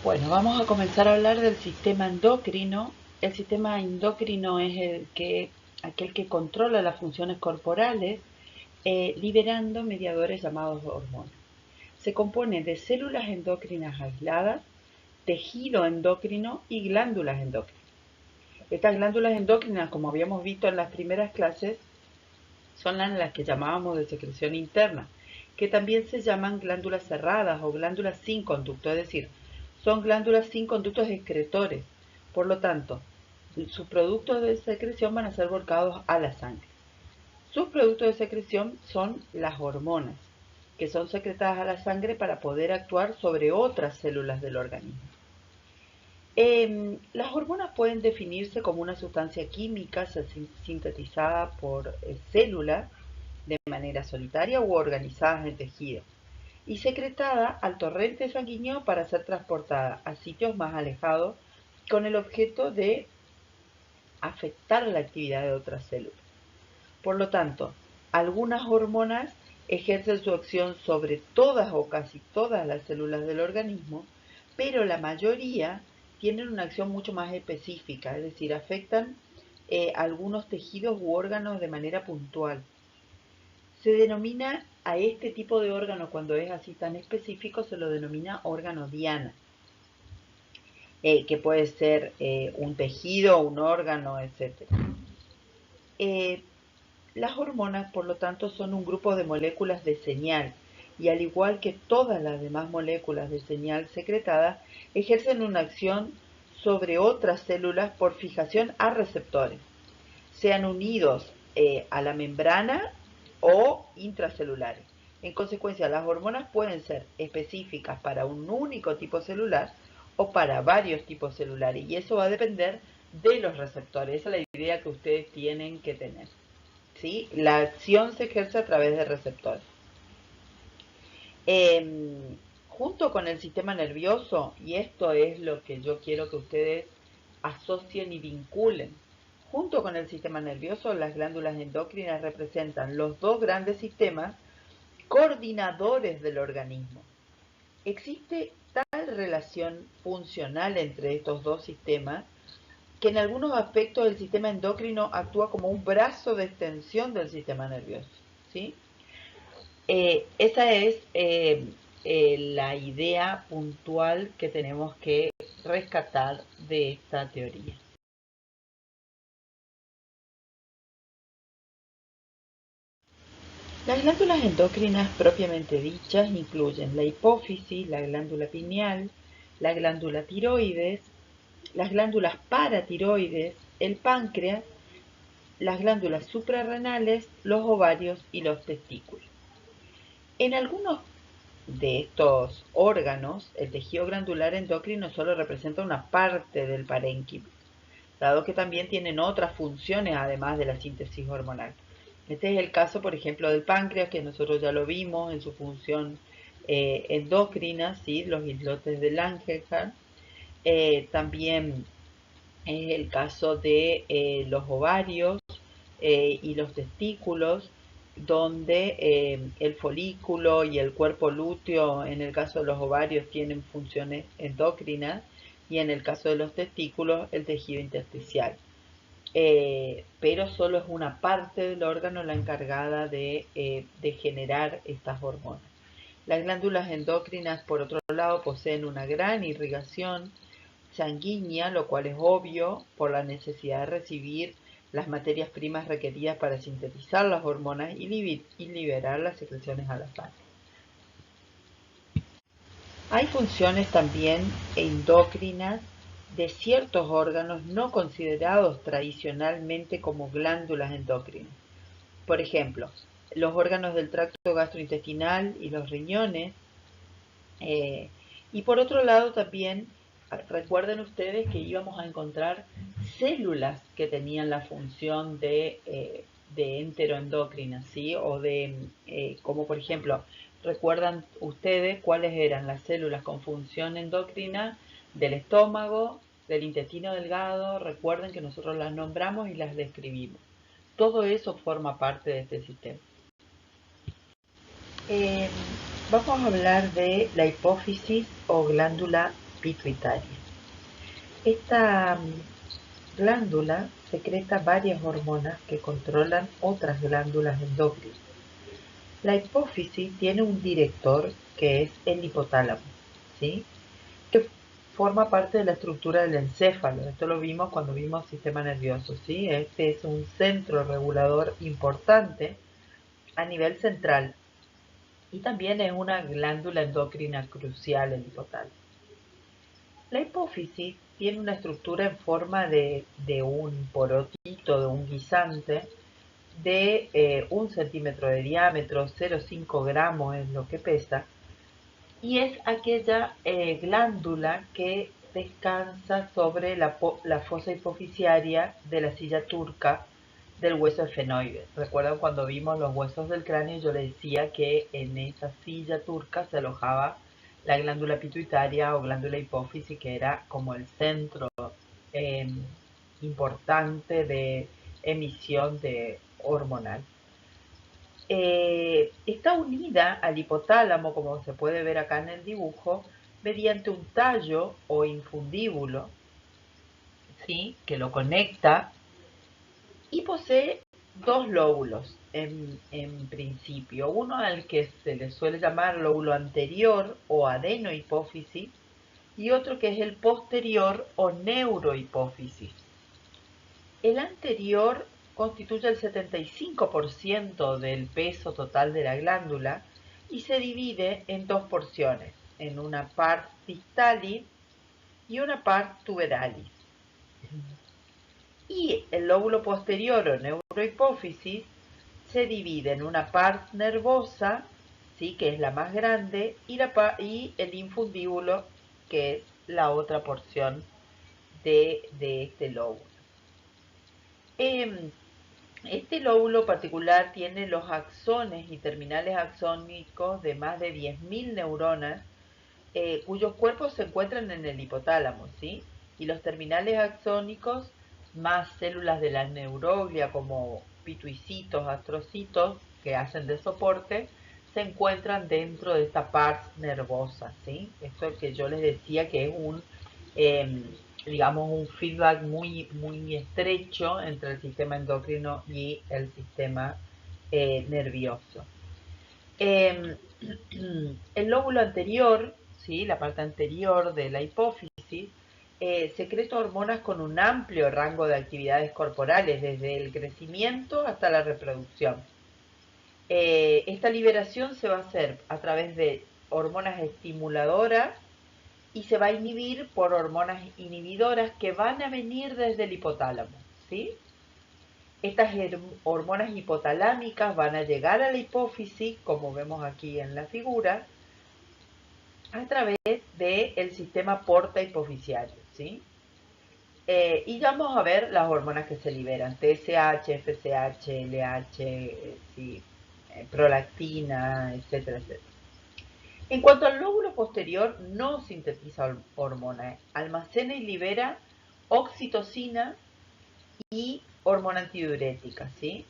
Bueno, vamos a comenzar a hablar del sistema endocrino. El sistema endocrino es aquel que controla las funciones corporales, liberando mediadores llamados hormonas. Se compone de células endocrinas aisladas, tejido endocrino y glándulas endocrinas. Estas glándulas endocrinas, como habíamos visto en las primeras clases, son las que llamábamos de secreción interna, que también se llaman glándulas cerradas o glándulas sin conducto, es decir, son glándulas sin conductos excretores. Por lo tanto, sus productos de secreción van a ser volcados a la sangre. Sus productos de secreción son las hormonas, que son secretadas a la sangre para poder actuar sobre otras células del organismo. Las hormonas pueden definirse como una sustancia química sintetizada por células de manera solitaria u organizadas en tejido y secretada al torrente sanguíneo para ser transportada a sitios más alejados con el objeto de afectar la actividad de otras células. Por lo tanto, algunas hormonas ejercen su acción sobre todas o casi todas las células del organismo, pero la mayoría tienen una acción mucho más específica, es decir, afectan algunos tejidos u órganos de manera puntual. Se denomina a este tipo de órgano, cuando es así tan específico, se lo denomina órgano diana, que puede ser un tejido, un órgano, etc. Las hormonas, por lo tanto, son un grupo de moléculas de señal y al igual que todas las demás moléculas de señal secretadas, ejercen una acción sobre otras células por fijación a receptores, sean unidos a la membrana o intracelulares. En consecuencia, las hormonas pueden ser específicas para un único tipo celular o para varios tipos celulares y eso va a depender de los receptores. Esa es la idea que ustedes tienen que tener. ¿Sí? La acción se ejerce a través de receptores. Junto con el sistema nervioso, y esto es lo que yo quiero que ustedes asocien y vinculen, junto con el sistema nervioso, las glándulas endocrinas representan los dos grandes sistemas coordinadores del organismo. Existe tal relación funcional entre estos dos sistemas que en algunos aspectos el sistema endocrino actúa como un brazo de extensión del sistema nervioso, ¿sí? Esa es la idea puntual que tenemos que rescatar de esta teoría. Las glándulas endocrinas propiamente dichas incluyen la hipófisis, la glándula pineal, la glándula tiroides, las glándulas paratiroides, el páncreas, las glándulas suprarrenales, los ovarios y los testículos. En algunos de estos órganos, el tejido glandular endocrino solo representa una parte del parénquima, dado que también tienen otras funciones además de la síntesis hormonal. Este es el caso, por ejemplo, del páncreas, que nosotros ya lo vimos en su función endocrina, ¿sí? Los islotes de Langerhans. También es el caso de los ovarios y los testículos, donde el folículo y el cuerpo lúteo, en el caso de los ovarios, tienen funciones endocrinas y en el caso de los testículos, el tejido intersticial. Pero solo es una parte del órgano la encargada de generar estas hormonas. Las glándulas endocrinas, por otro lado, poseen una gran irrigación sanguínea, lo cual es obvio por la necesidad de recibir las materias primas requeridas para sintetizar las hormonas y liberar las secreciones a la sangre. Hay funciones también endocrinas de ciertos órganos no considerados tradicionalmente como glándulas endocrinas. Por ejemplo, los órganos del tracto gastrointestinal y los riñones. Y por otro lado también, recuerden ustedes que íbamos a encontrar células que tenían la función de enteroendocrina, ¿sí? O como por ejemplo, ¿recuerdan ustedes cuáles eran las células con función endocrina del estómago, del intestino delgado? Recuerden que nosotros las nombramos y las describimos. Todo eso forma parte de este sistema. Eh, Vamos a hablar de la hipófisis o glándula pituitaria. Esta glándula secreta varias hormonas que controlan otras glándulas endocrinas. La hipófisis tiene un director que es el hipotálamo, ¿sí? Que forma parte de la estructura del encéfalo. Esto lo vimos cuando vimos sistema nervioso, ¿sí? Este es un centro regulador importante a nivel central y también es una glándula endocrina crucial el hipotálamo. La hipófisis tiene una estructura en forma de un porotito, de un guisante, de 1 centímetro de diámetro, 0,5 gramos es lo que pesa, y es aquella glándula que descansa sobre la fosa hipofisiaria de la silla turca del hueso efenoide. ¿Recuerdan cuando vimos los huesos del cráneo? Yo les decía que en esa silla turca se alojaba la glándula pituitaria o glándula hipófisis, que era como el centro eh, importante de emisión de hormonal. Está unida al hipotálamo, como se puede ver acá en el dibujo, mediante un tallo o infundíbulo, ¿sí?, que lo conecta, y posee dos lóbulos en principio. Uno al que se le suele llamar lóbulo anterior o adenohipófisis y otro que es el posterior o neurohipófisis. El anterior constituye el 75% del peso total de la glándula y se divide en dos porciones, en una pars distalis y una pars tuberalis. Y el lóbulo posterior o neurohipófisis se divide en una pars nervosa, ¿sí?, que es la más grande, y el infundíbulo, que es la otra porción de este lóbulo. Este lóbulo particular tiene los axones y terminales axónicos de más de 10.000 neuronas, cuyos cuerpos se encuentran en el hipotálamo, ¿sí? Y los terminales axónicos, más células de la neuroglia como pituicitos, astrocitos, que hacen de soporte, se encuentran dentro de esta pars nervosa, ¿sí? Esto es que yo les decía que es digamos, un feedback muy, muy estrecho entre el sistema endocrino y el sistema nervioso. El lóbulo anterior, ¿sí?, la parte anterior de la hipófisis, secreta hormonas con un amplio rango de actividades corporales, desde el crecimiento hasta la reproducción. Esta liberación se va a hacer a través de hormonas estimuladoras y se va a inhibir por hormonas inhibidoras que van a venir desde el hipotálamo, ¿sí? Estas hormonas hipotalámicas van a llegar a la hipófisis, como vemos aquí en la figura, a través del sistema porta hipofisiario, ¿sí? Y vamos a ver las hormonas que se liberan: TSH, FSH, LH, ¿sí?, prolactina, etcétera, etcétera. En cuanto al lóbulo posterior, no sintetiza hormona, almacena y libera oxitocina y hormona antidiurética, ¿sí?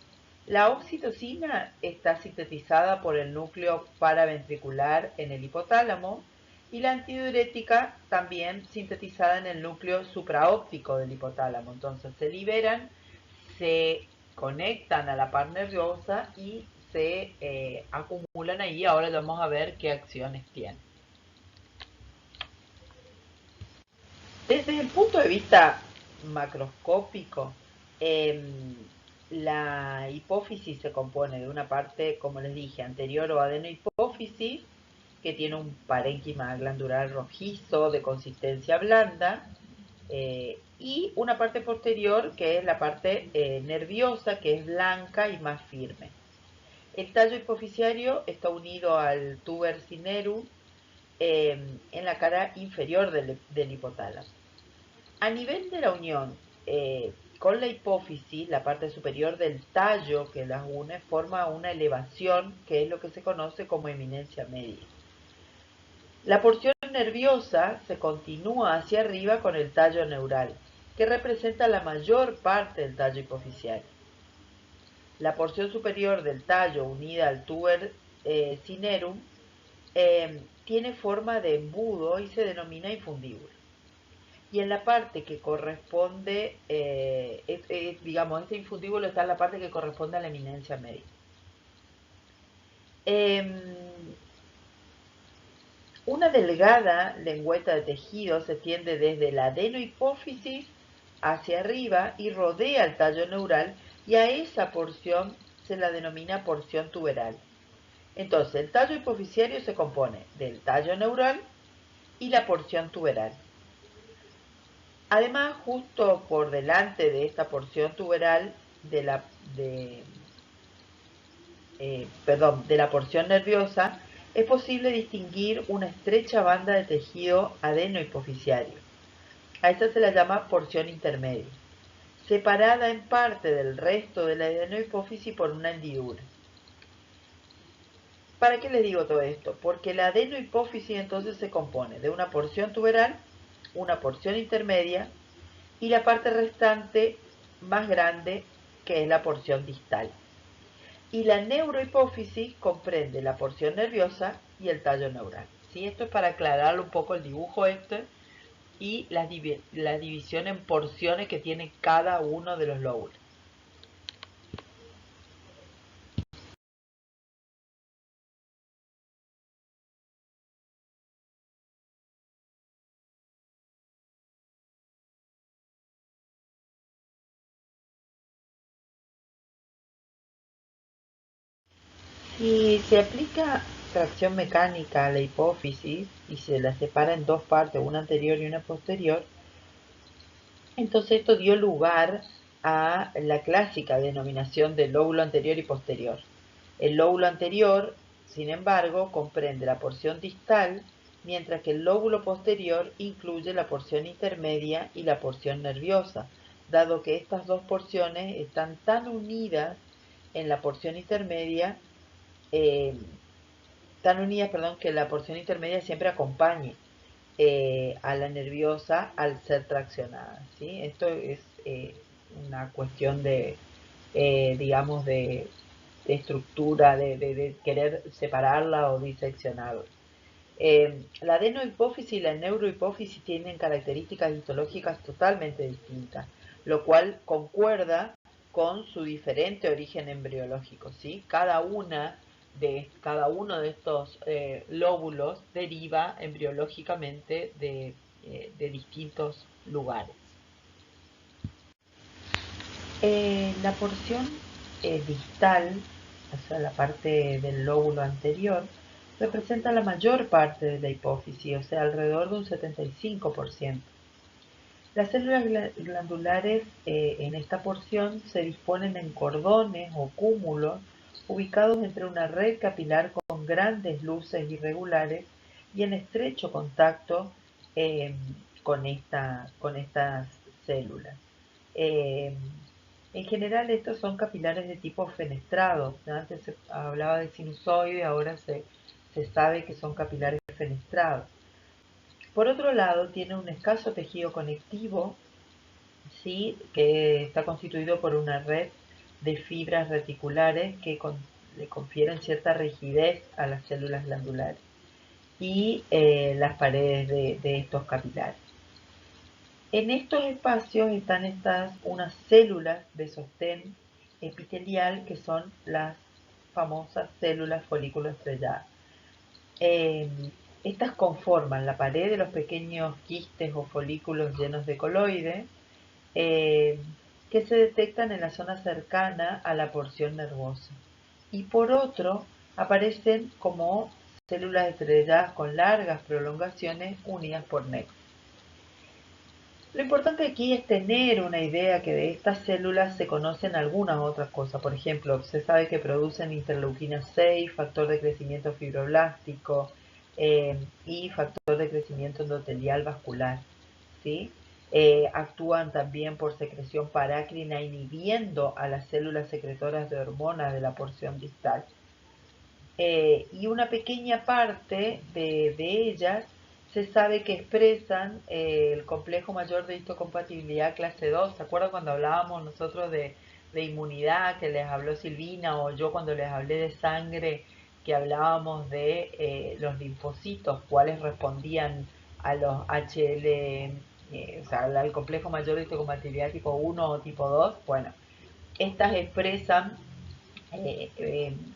La oxitocina está sintetizada por el núcleo paraventricular en el hipotálamo y la antidiurética también sintetizada en el núcleo supraóptico del hipotálamo. Entonces se liberan, se conectan a la par nerviosa y se acumulan ahí. Ahora vamos a ver qué acciones tienen. Desde el punto de vista macroscópico, la hipófisis se compone de una parte, como les dije, anterior o adenohipófisis, que tiene un parénquima glandular rojizo de consistencia blanda, y una parte posterior, que es la parte nerviosa, que es blanca y más firme. El tallo hipofisiario está unido al tuber cinerum en la cara inferior del hipotálamo. A nivel de la unión con la hipófisis, la parte superior del tallo que las une forma una elevación que es lo que se conoce como eminencia media. La porción nerviosa se continúa hacia arriba con el tallo neural, que representa la mayor parte del tallo hipofisiario. La porción superior del tallo unida al tuber cinerum tiene forma de embudo y se denomina infundíbulo. Y en la parte que corresponde, digamos, este infundíbulo está en la parte que corresponde a la eminencia media. Una delgada lengüeta de tejido se extiende desde la adenohipófisis hacia arriba y rodea el tallo neural, y a esa porción se la denomina porción tuberal. Entonces, el tallo hipofisiario se compone del tallo neural y la porción tuberal. Además, justo por delante de esta porción tuberal de la porción nerviosa, es posible distinguir una estrecha banda de tejido adenohipofisiario. A esta se la llama porción intermedia, separada en parte del resto de la adenohipófisis por una hendidura. ¿Para qué les digo todo esto? Porque la adenohipófisis entonces se compone de una porción tuberal, una porción intermedia y la parte restante más grande, que es la porción distal. Y la neurohipófisis comprende la porción nerviosa y el tallo neural. ¿Sí? Esto es para aclarar un poco el dibujo y la división en porciones que tiene cada uno de los lóbulos. Si se aplica tracción mecánica a la hipófisis y se la separa en dos partes, una anterior y una posterior, entonces esto dio lugar a la clásica denominación de lóbulo anterior y posterior. El lóbulo anterior, sin embargo, comprende la porción distal, mientras que el lóbulo posterior incluye la porción intermedia y la porción nerviosa, dado que estas dos porciones están tan unidas en la porción intermedia, que la porción intermedia siempre acompañe a la nerviosa al ser traccionada. ¿Sí? Esto es una cuestión digamos, de estructura, de querer separarla o diseccionarla. La adenohipófisis y la neurohipófisis tienen características histológicas totalmente distintas, lo cual concuerda con su diferente origen embriológico. ¿Sí? Cada uno de estos lóbulos deriva embriológicamente de distintos lugares. La porción distal, o sea, la parte del lóbulo anterior, representa la mayor parte de la hipófisis, o sea, alrededor de un 75%. Las células glandulares en esta porción se disponen en cordones o cúmulos ubicados entre una red capilar con grandes luces irregulares y en estrecho contacto eh, con estas células. Eh, en general estos son capilares de tipo fenestrado. Antes se hablaba de sinusoide, ahora se sabe que son capilares fenestrados. Por otro lado, tiene un escaso tejido conectivo, ¿sí? Que está constituido por una red de fibras reticulares que le confieren cierta rigidez a las células glandulares y las paredes de estos capilares. En estos espacios están unas células de sostén epitelial que son las famosas células folículo estrelladas. Estas conforman la pared de los pequeños quistes o folículos llenos de coloides que se detectan en la zona cercana a la porción nervosa. Y por otro, aparecen como células estrelladas con largas prolongaciones unidas por nexos. Lo importante aquí es tener una idea que de estas células se conocen algunas otras cosas. Por ejemplo, se sabe que producen interleuquina 6, factor de crecimiento fibroblástico y factor de crecimiento endotelial vascular. ¿Sí? Actúan también por secreción parácrina inhibiendo a las células secretoras de hormonas de la porción distal. Y una pequeña parte de ellas se sabe que expresan el complejo mayor de histocompatibilidad clase 2. ¿Se acuerdan cuando hablábamos nosotros de inmunidad, que les habló Silvina, o yo cuando les hablé de sangre, que hablábamos de los linfocitos, cuáles respondían a los HL, o sea, al complejo mayor de histocompatibilidad tipo 1 o tipo 2, bueno, estas expresan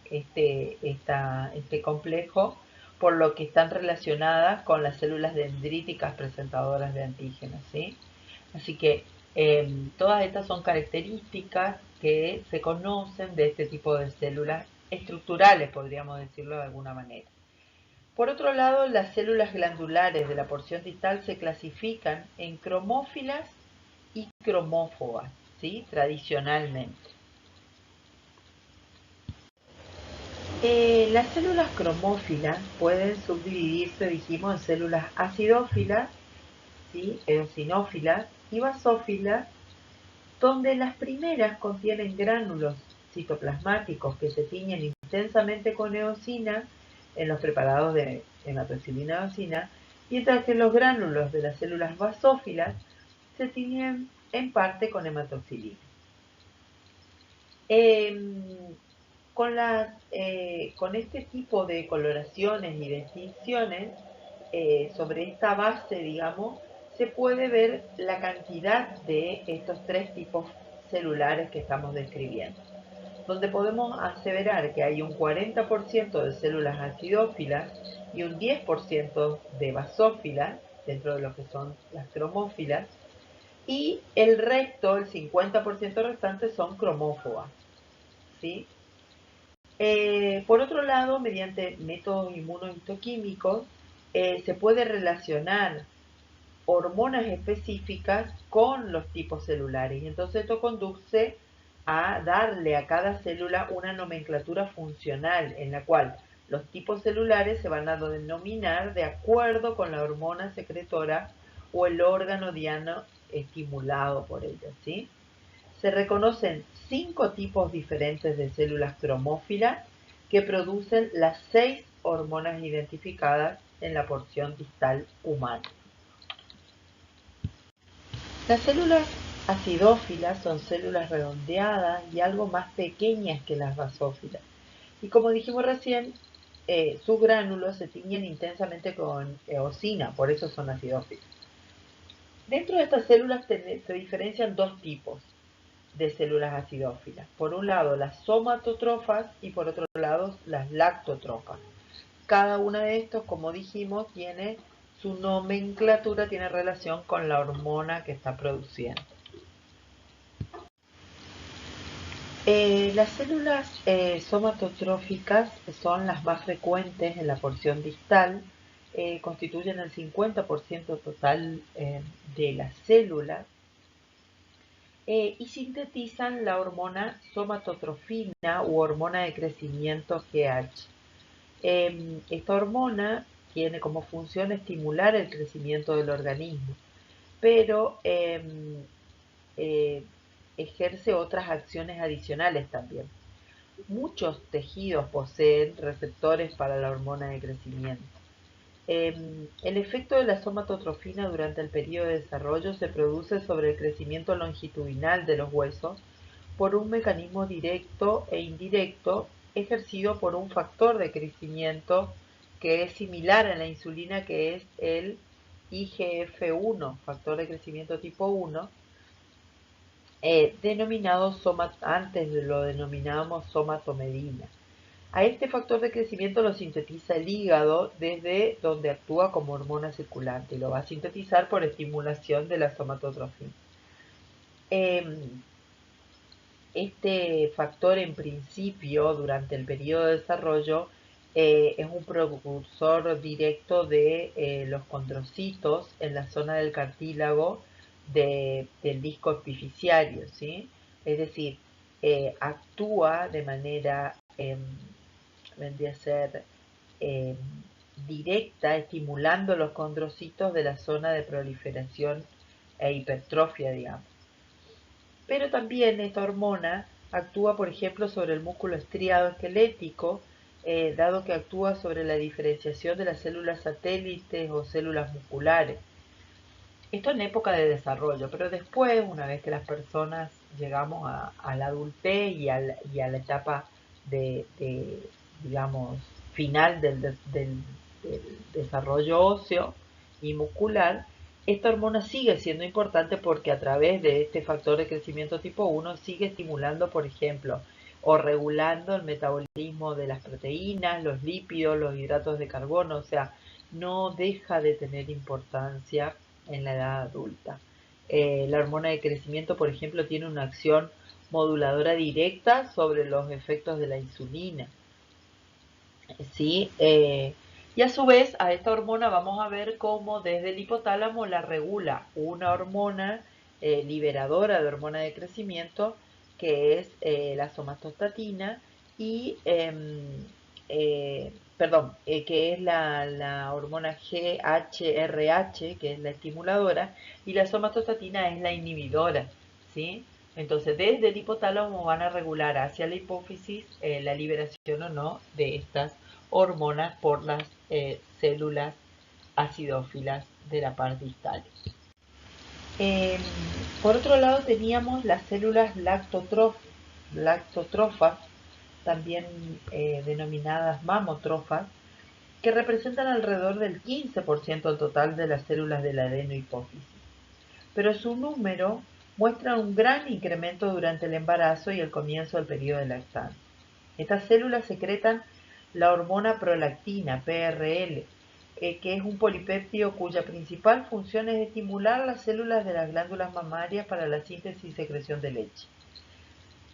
este complejo, por lo que están relacionadas con las células dendríticas presentadoras de antígenos, ¿sí? Así que todas estas son características que se conocen de este tipo de células estructurales, podríamos decirlo de alguna manera. Por otro lado, las células glandulares de la porción distal se clasifican en cromófilas y cromófobas, ¿sí? Tradicionalmente. Las células cromófilas pueden subdividirse, dijimos, en células acidófilas, ¿sí? Eosinófilas y basófilas, donde las primeras contienen gránulos citoplasmáticos que se tiñen intensamente con eosina en los preparados de hematoxilina eosina, mientras que los gránulos de las células basófilas se tiñen en parte con hematoxilina. Con este tipo de coloraciones y distinciones, sobre esta base, digamos, se puede ver la cantidad de estos tres tipos celulares que estamos describiendo, donde podemos aseverar que hay un 40% de células acidófilas y un 10% de basófilas, dentro de lo que son las cromófilas, y el resto, el 50% restante, son cromófobas, ¿sí? Por otro lado, mediante métodos inmunohistoquímicos, se puede relacionar hormonas específicas con los tipos celulares. Y entonces esto conduce a darle a cada célula una nomenclatura funcional en la cual los tipos celulares se van a denominar de acuerdo con la hormona secretora o el órgano diano estimulado por ella, ¿sí? Se reconocen 5 tipos diferentes de células cromófilas que producen las 6 hormonas identificadas en la porción distal humana. Las células acidófilas son células redondeadas y algo más pequeñas que las basófilas. Y como dijimos recién, sus gránulos se tiñen intensamente con eosina, por eso son acidófilas. Dentro de estas células se diferencian dos tipos de células acidófilas. Por un lado, las somatotrofas y por otro lado, las lactotrofas. Cada una de estos, como dijimos, tiene su nomenclatura, tiene relación con la hormona que está produciendo. Las células somatotróficas son las más frecuentes en la porción distal, constituyen el 50% total de las células, y sintetizan la hormona somatotrofina u hormona de crecimiento GH. Esta hormona tiene como función estimular el crecimiento del organismo, pero ejerce otras acciones adicionales también. Muchos tejidos poseen receptores para la hormona de crecimiento. El efecto de la somatotrofina durante el periodo de desarrollo se produce sobre el crecimiento longitudinal de los huesos por un mecanismo directo e indirecto ejercido por un factor de crecimiento que es similar a la insulina, que es el IGF-1, factor de crecimiento tipo 1, denominado antes lo denominábamos somatomedina. A este factor de crecimiento lo sintetiza el hígado desde donde actúa como hormona circulante y lo va a sintetizar por estimulación de la somatotrofina. Este factor en principio durante el periodo de desarrollo es un precursor directo de los condrocitos en la zona del cartílago del disco epifisiario, ¿sí? Es decir, actúa de manera vendría a ser eh, directa, estimulando los condrocitos de la zona de proliferación e hipertrofia, digamos. Pero también esta hormona actúa, por ejemplo, sobre el músculo estriado esquelético, dado que actúa sobre la diferenciación de las células satélites o células musculares. Esto en época de desarrollo, pero después, una vez que las personas llegamos a la adultez y a la etapa digamos, final del desarrollo óseo y muscular, esta hormona sigue siendo importante porque a través de este factor de crecimiento tipo 1 sigue estimulando, por ejemplo, o regulando el metabolismo de las proteínas, los lípidos, los hidratos de carbono, o sea, no deja de tener importancia en la edad adulta. La hormona de crecimiento, por ejemplo, tiene una acción moduladora directa sobre los efectos de la insulina. ¿Sí? Y a su vez, a esta hormona vamos a ver cómo desde el hipotálamo la regula una hormona liberadora de hormona de crecimiento, que es la somatostatina, y, que es la hormona GHRH, que es la estimuladora, y la somatostatina es la inhibidora, ¿sí? Entonces, desde el hipotálamo van a regular hacia la hipófisis la liberación o no de estas hormonas por las células acidófilas de la parte distal. Eh, por otro lado teníamos las células lactotrofas, también denominadas mamotrofas, que representan alrededor del 15% del total de las células de la adenohipófisis. Pero su número muestra un gran incremento durante el embarazo y el comienzo del periodo de lactancia. Estas células secretan la hormona prolactina, PRL, que es un polipéptido cuya principal función es estimular las células de las glándulas mamarias para la síntesis y secreción de leche.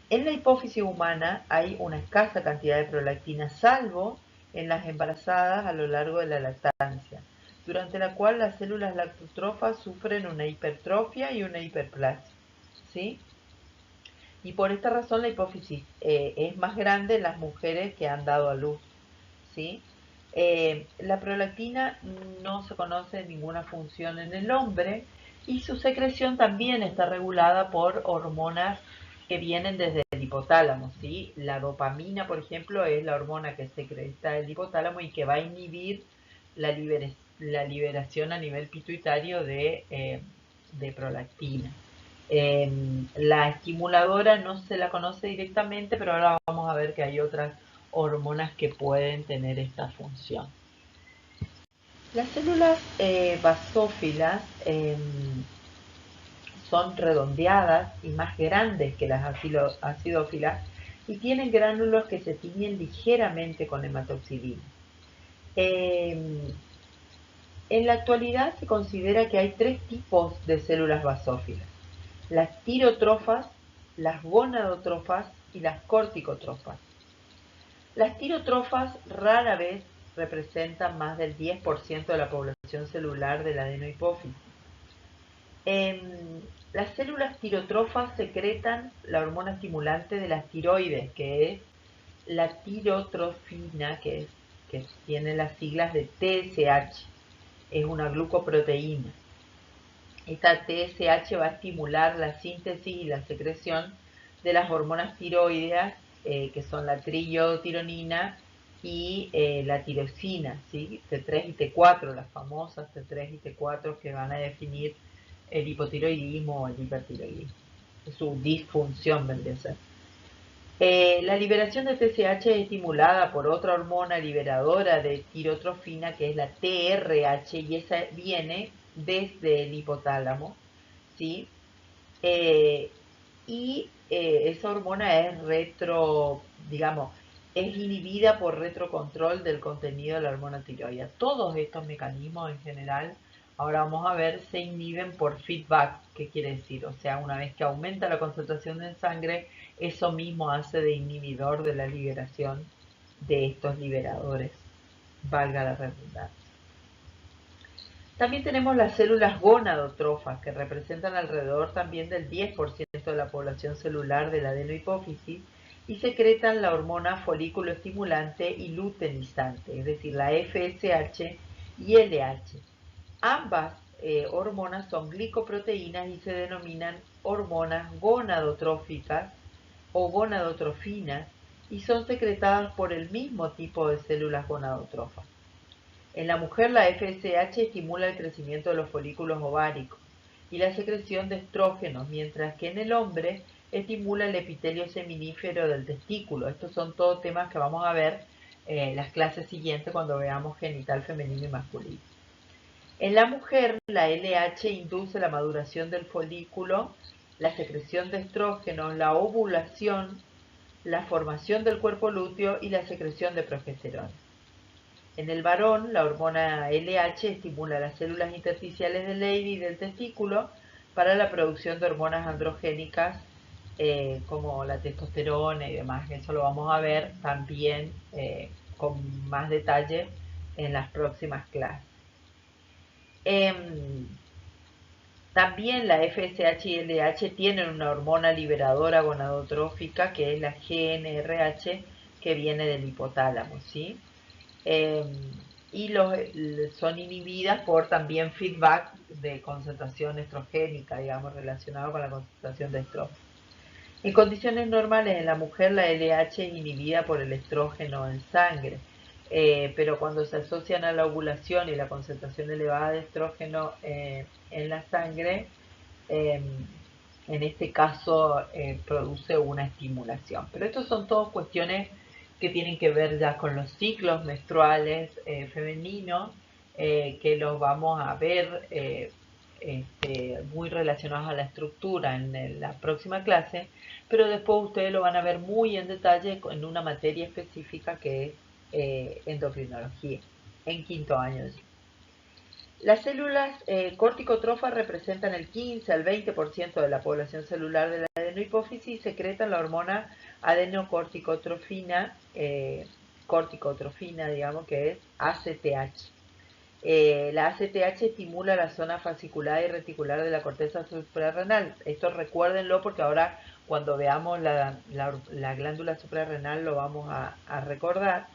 En la hipófisis humana hay una escasa cantidad de prolactina, salvo en las embarazadas a lo largo de la lactancia, durante la cual las células lactotrofas sufren una hipertrofia y una hiperplasia, ¿sí? Y por esta razón la hipófisis es más grande en las mujeres que han dado a luz, ¿sí? La prolactina no se conoce ninguna función en el hombre y su secreción también está regulada por hormonas que vienen desde el hipotálamo, ¿sí? La dopamina, por ejemplo, es la hormona que secreta el hipotálamo y que va a inhibir la liberación a nivel pituitario de prolactina. La estimuladora no se la conoce directamente, pero ahora vamos a ver que hay otras hormonas que pueden tener esta función. Las células basófilas son redondeadas y más grandes que las acidófilas y tienen gránulos que se tiñen ligeramente con hematoxilina. En la actualidad se considera que hay tres tipos de células basófilas: las tirotrofas, las gonadotrofas y las corticotrofas. Las tirotrofas rara vez representan más del 10% de la población celular de la adenohipófisis. Las células tirotrofas secretan la hormona estimulante de las tiroides, que es la tirotrofina, que tiene las siglas de TSH, es una glucoproteína. Esta TSH va a estimular la síntesis y la secreción de las hormonas tiroideas, que son la triiodotironina y la tirosina, ¿sí? T3 y T4, las famosas T3 y T4 que van a definir el hipotiroidismo o el hipertiroidismo. Su disfunción vendría a ser. La liberación de TSH es estimulada por otra hormona liberadora de tirotrofina, que es la TRH, y esa viene desde el hipotálamo, ¿sí? Esa hormona es es inhibida por retrocontrol del contenido de la hormona tiroidea. Todos estos mecanismos en general, ahora vamos a ver, se inhiben por feedback. ¿Qué quiere decir? O sea, una vez que aumenta la concentración en sangre, eso mismo hace de inhibidor de la liberación de estos liberadores, valga la redundancia. También tenemos las células gonadotrofas, que representan alrededor también del 10% de la población celular de la adenohipófisis y secretan la hormona folículo estimulante y luteinizante, es decir, la FSH y LH. Ambas hormonas son glicoproteínas y se denominan hormonas gonadotróficas o gonadotrofinas y son secretadas por el mismo tipo de células gonadotrofas. En la mujer, la FSH estimula el crecimiento de los folículos ováricos y la secreción de estrógenos, mientras que en el hombre estimula el epitelio seminífero del testículo. Estos son todos temas que vamos a ver las clases siguientes cuando veamos genital femenino y masculino. En la mujer, la LH induce la maduración del folículo, la secreción de estrógenos, la ovulación, la formación del cuerpo lúteo y la secreción de progesterona. En el varón, la hormona LH estimula las células intersticiales del Leydig y del testículo para la producción de hormonas androgénicas como la testosterona y demás. Eso lo vamos a ver también con más detalle en las próximas clases. También la FSH y LH tienen una hormona liberadora gonadotrófica que es la GnRH que viene del hipotálamo, ¿sí? Y son inhibidas por también feedback de concentración estrogénica, digamos, relacionado con la concentración de estrógeno. En condiciones normales en la mujer la LH es inhibida por el estrógeno en sangre, pero cuando se asocian a la ovulación y la concentración elevada de estrógeno en la sangre, en este caso produce una estimulación. Pero estas son todas cuestiones que tienen que ver ya con los ciclos menstruales femeninos, que los vamos a ver muy relacionados a la estructura en la próxima clase, pero después ustedes lo van a ver muy en detalle en una materia específica que es endocrinología, en quinto año. Las células corticotrofas representan el 15 al 20% de la población celular de la adenohipófisis y secretan la hormona adenocorticotrofina, digamos que es ACTH. La ACTH estimula la zona fascicular y reticular de la corteza suprarrenal. Esto recuérdenlo porque ahora cuando veamos la glándula suprarrenal lo vamos a recordar.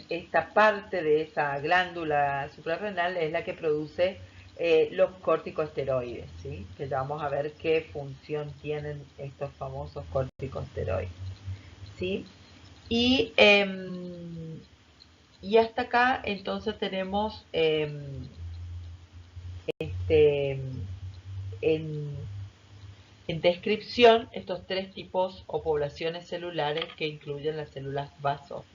Esta parte de esa glándula suprarrenal es la que produce los corticosteroides, ¿sí? Que ya vamos a ver qué función tienen estos famosos corticosteroides, ¿sí? Y hasta acá entonces tenemos en descripción estos tres tipos o poblaciones celulares que incluyen las células basófilas.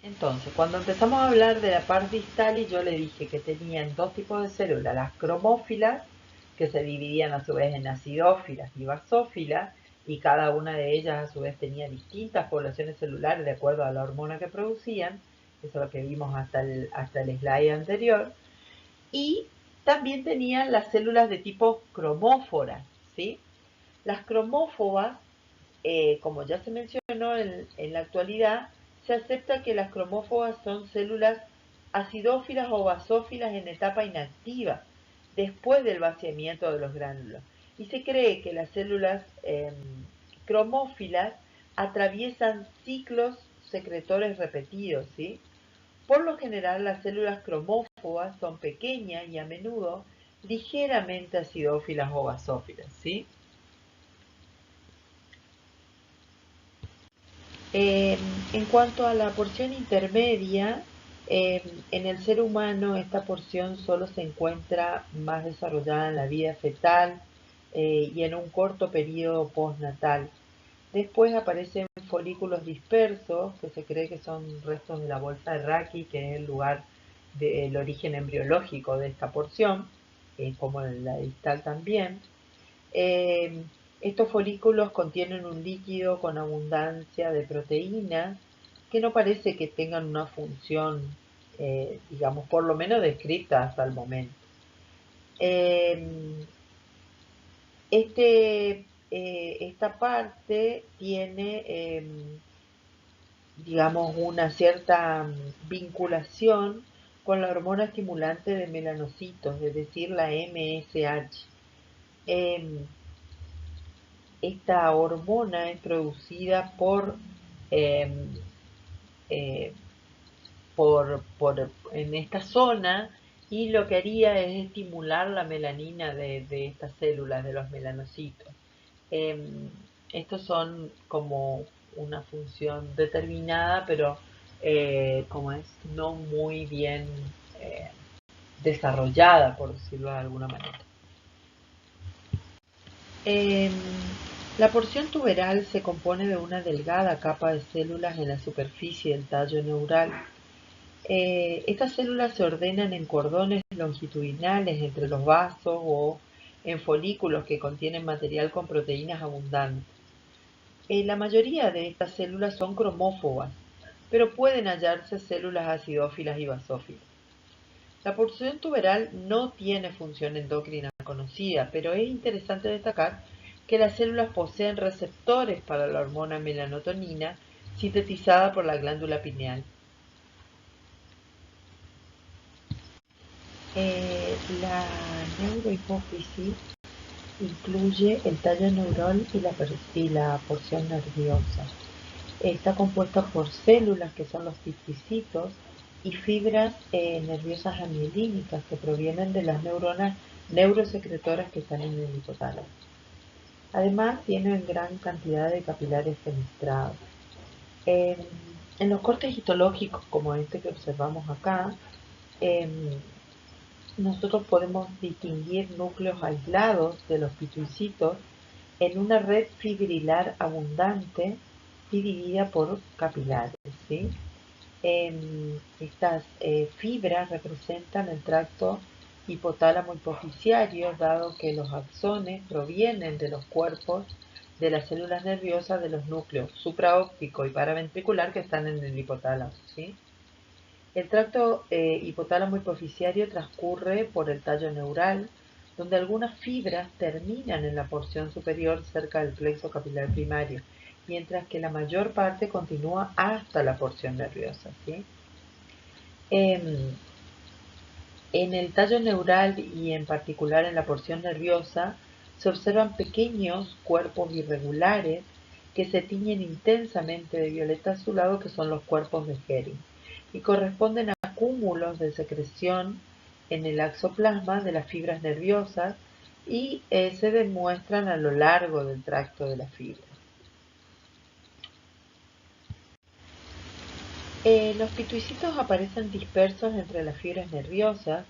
Entonces, cuando empezamos a hablar de la parte distal, y yo le dije que tenían dos tipos de células, las cromófilas, que se dividían a su vez en acidófilas y basófilas, y cada una de ellas a su vez tenía distintas poblaciones celulares de acuerdo a la hormona que producían, eso es lo que vimos hasta el slide anterior, y también tenían las células de tipo cromóforas, ¿sí? Las cromófobas, como ya se mencionó en la actualidad, se acepta que las cromófobas son células acidófilas o basófilas en etapa inactiva, después del vaciamiento de los gránulos. Y se cree que las células cromófilas atraviesan ciclos secretores repetidos, ¿sí? Por lo general, las células cromófobas son pequeñas y a menudo ligeramente acidófilas o basófilas, ¿sí? En cuanto a la porción intermedia, en el ser humano esta porción solo se encuentra más desarrollada en la vida fetal y en un corto periodo postnatal. Después aparecen folículos dispersos, que se cree que son restos de la bolsa de Raki, que es el lugar del origen embriológico de esta porción, como en la distal también. Eh, Estos folículos contienen un líquido con abundancia de proteínas que no parece que tengan una función, digamos, por lo menos descrita hasta el momento. Eh, esta parte tiene, digamos, una cierta vinculación con la hormona estimulante de melanocitos, es decir, la MSH. Esta hormona es producida eh, eh, en esta zona y lo que haría es estimular la melanina de estas células, de los melanocitos. Estos son como una función determinada, pero como es no muy bien desarrollada, por decirlo de alguna manera. La porción tuberal se compone de una delgada capa de células en la superficie del tallo neural. Estas células se ordenan en cordones longitudinales entre los vasos o en folículos que contienen material con proteínas abundantes. La mayoría de estas células son cromófobas, pero pueden hallarse células acidófilas y basófilas. La porción tuberal no tiene función endocrina conocida, pero es interesante destacar que las células poseen receptores para la hormona melatonina sintetizada por la glándula pineal. La neurohipófisis incluye el tallo neural y la porción nerviosa. Está compuesta por células que son los pisticitos y fibras nerviosas amielínicas que provienen de las neuronas neurosecretoras que están en el hipotálamo. Además, tienen gran cantidad de capilares fenestrados. En los cortes histológicos, como este que observamos acá, nosotros podemos distinguir núcleos aislados de los pituicitos en una red fibrilar abundante dividida por capilares, ¿sí? Estas fibras representan el tracto hipotálamo hipofisiario, dado que los axones provienen de los cuerpos de las células nerviosas de los núcleos supraóptico y paraventricular que están en el hipotálamo, ¿sí? El tracto hipotálamo hipofisiario transcurre por el tallo neural, donde algunas fibras terminan en la porción superior cerca del plexo capilar primario, mientras que la mayor parte continúa hasta la porción nerviosa, ¿sí? En el tallo neural y en particular en la porción nerviosa se observan pequeños cuerpos irregulares que se tiñen intensamente de violeta azulado, que son los cuerpos de Hering, y corresponden a cúmulos de secreción en el axoplasma de las fibras nerviosas y se demuestran a lo largo del tracto de las fibras. Los pituicitos aparecen dispersos entre las fibras nerviosas.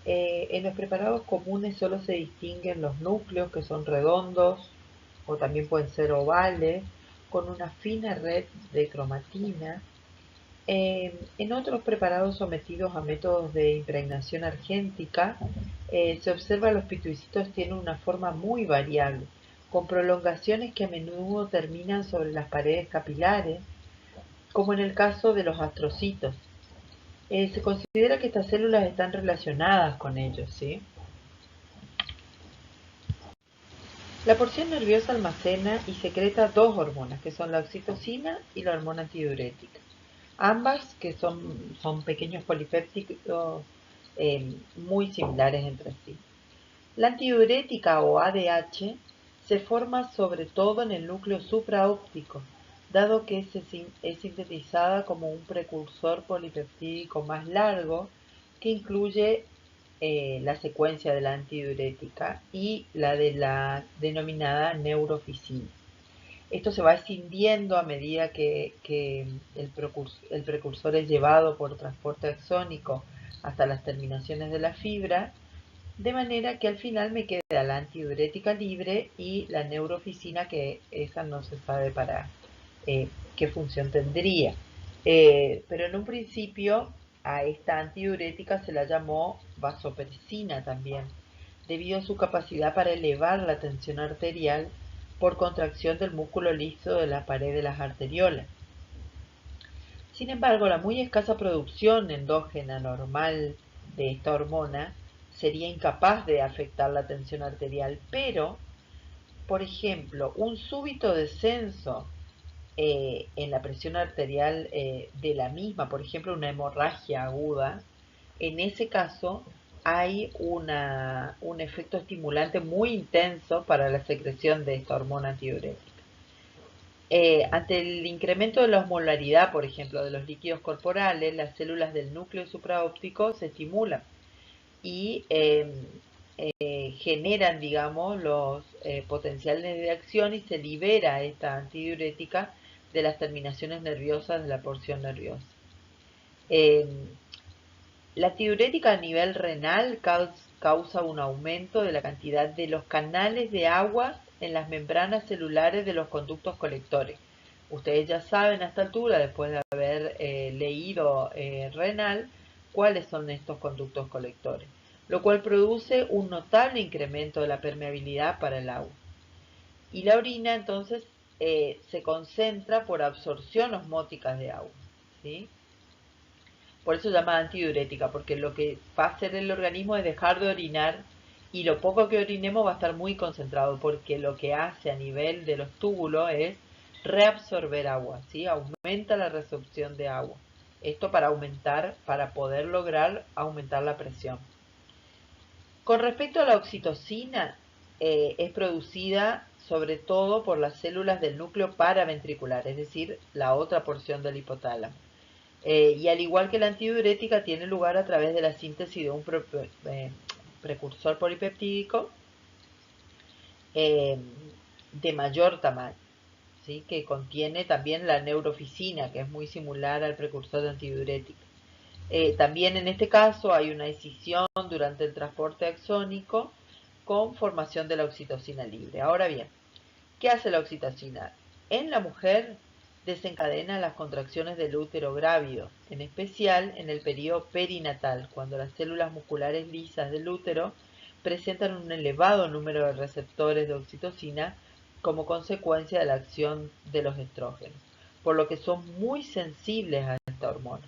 En los preparados comunes solo se distinguen los núcleos, que son redondos o también pueden ser ovales, con una fina red de cromatina. En otros preparados sometidos a métodos de impregnación argéntica, se observa que los pituicitos tienen una forma muy variable, con prolongaciones que a menudo terminan sobre las paredes capilares, como en el caso de los astrocitos. Se considera que estas células están relacionadas con ellos, ¿sí? La porción nerviosa almacena y secreta dos hormonas, que son la oxitocina y la hormona antidiurética. Ambas que son pequeños polipéptidos muy similares entre sí. La antidiurética o ADH se forma sobre todo en el núcleo supraóptico, dado que es sintetizada como un precursor polipeptídico más largo que incluye la secuencia de la antidiurética y la de la denominada neurofisina. Esto se va escindiendo a medida que el precursor es llevado por transporte axónico hasta las terminaciones de la fibra, de manera que al final me queda la antidiurética libre y la neurofisina, que esa no se sabe para qué función tendría. Pero en un principio a esta antidiurética se la llamó vasopresina también, debido a su capacidad para elevar la tensión arterial por contracción del músculo liso de la pared de las arteriolas. Sin embargo, la muy escasa producción endógena normal de esta hormona sería incapaz de afectar la tensión arterial, pero, por ejemplo, un súbito descenso en la presión arterial de la misma, por ejemplo, una hemorragia aguda, en ese caso hay un efecto estimulante muy intenso para la secreción de esta hormona antidiurética. Ante el incremento de la osmolaridad, por ejemplo, de los líquidos corporales, las células del núcleo supraóptico se estimulan y generan, digamos, los potenciales de acción y se libera esta antidiurética de las terminaciones nerviosas de la porción nerviosa. La antidiurética a nivel renal causa un aumento de la cantidad de los canales de agua en las membranas celulares de los conductos colectores. Ustedes ya saben a esta altura, después de haber leído renal, cuáles son estos conductos colectores, lo cual produce un notable incremento de la permeabilidad para el agua. Y la orina entonces se concentra por absorción osmótica de agua, ¿sí? Por eso se llama antidiurética, porque lo que va a hacer el organismo es dejar de orinar y lo poco que orinemos va a estar muy concentrado, porque lo que hace a nivel de los túbulos es reabsorber agua, ¿sí? Aumenta la resorción de agua. Esto para poder lograr aumentar la presión. Con respecto a la oxitocina, es producida sobre todo por las células del núcleo paraventricular, es decir, la otra porción del hipotálamo. Y al igual que la antidiurética, tiene lugar a través de la síntesis de un precursor polipeptídico eh, de mayor tamaño, ¿sí? Que contiene también la neurofisina, que es muy similar al precursor de antidiurética. También en este caso hay una escisión durante el transporte axónico con formación de la oxitocina libre. Ahora bien, ¿qué hace la oxitocina? En la mujer desencadena las contracciones del útero grávido, en especial en el periodo perinatal, cuando las células musculares lisas del útero presentan un elevado número de receptores de oxitocina como consecuencia de la acción de los estrógenos, por lo que son muy sensibles a esta hormona.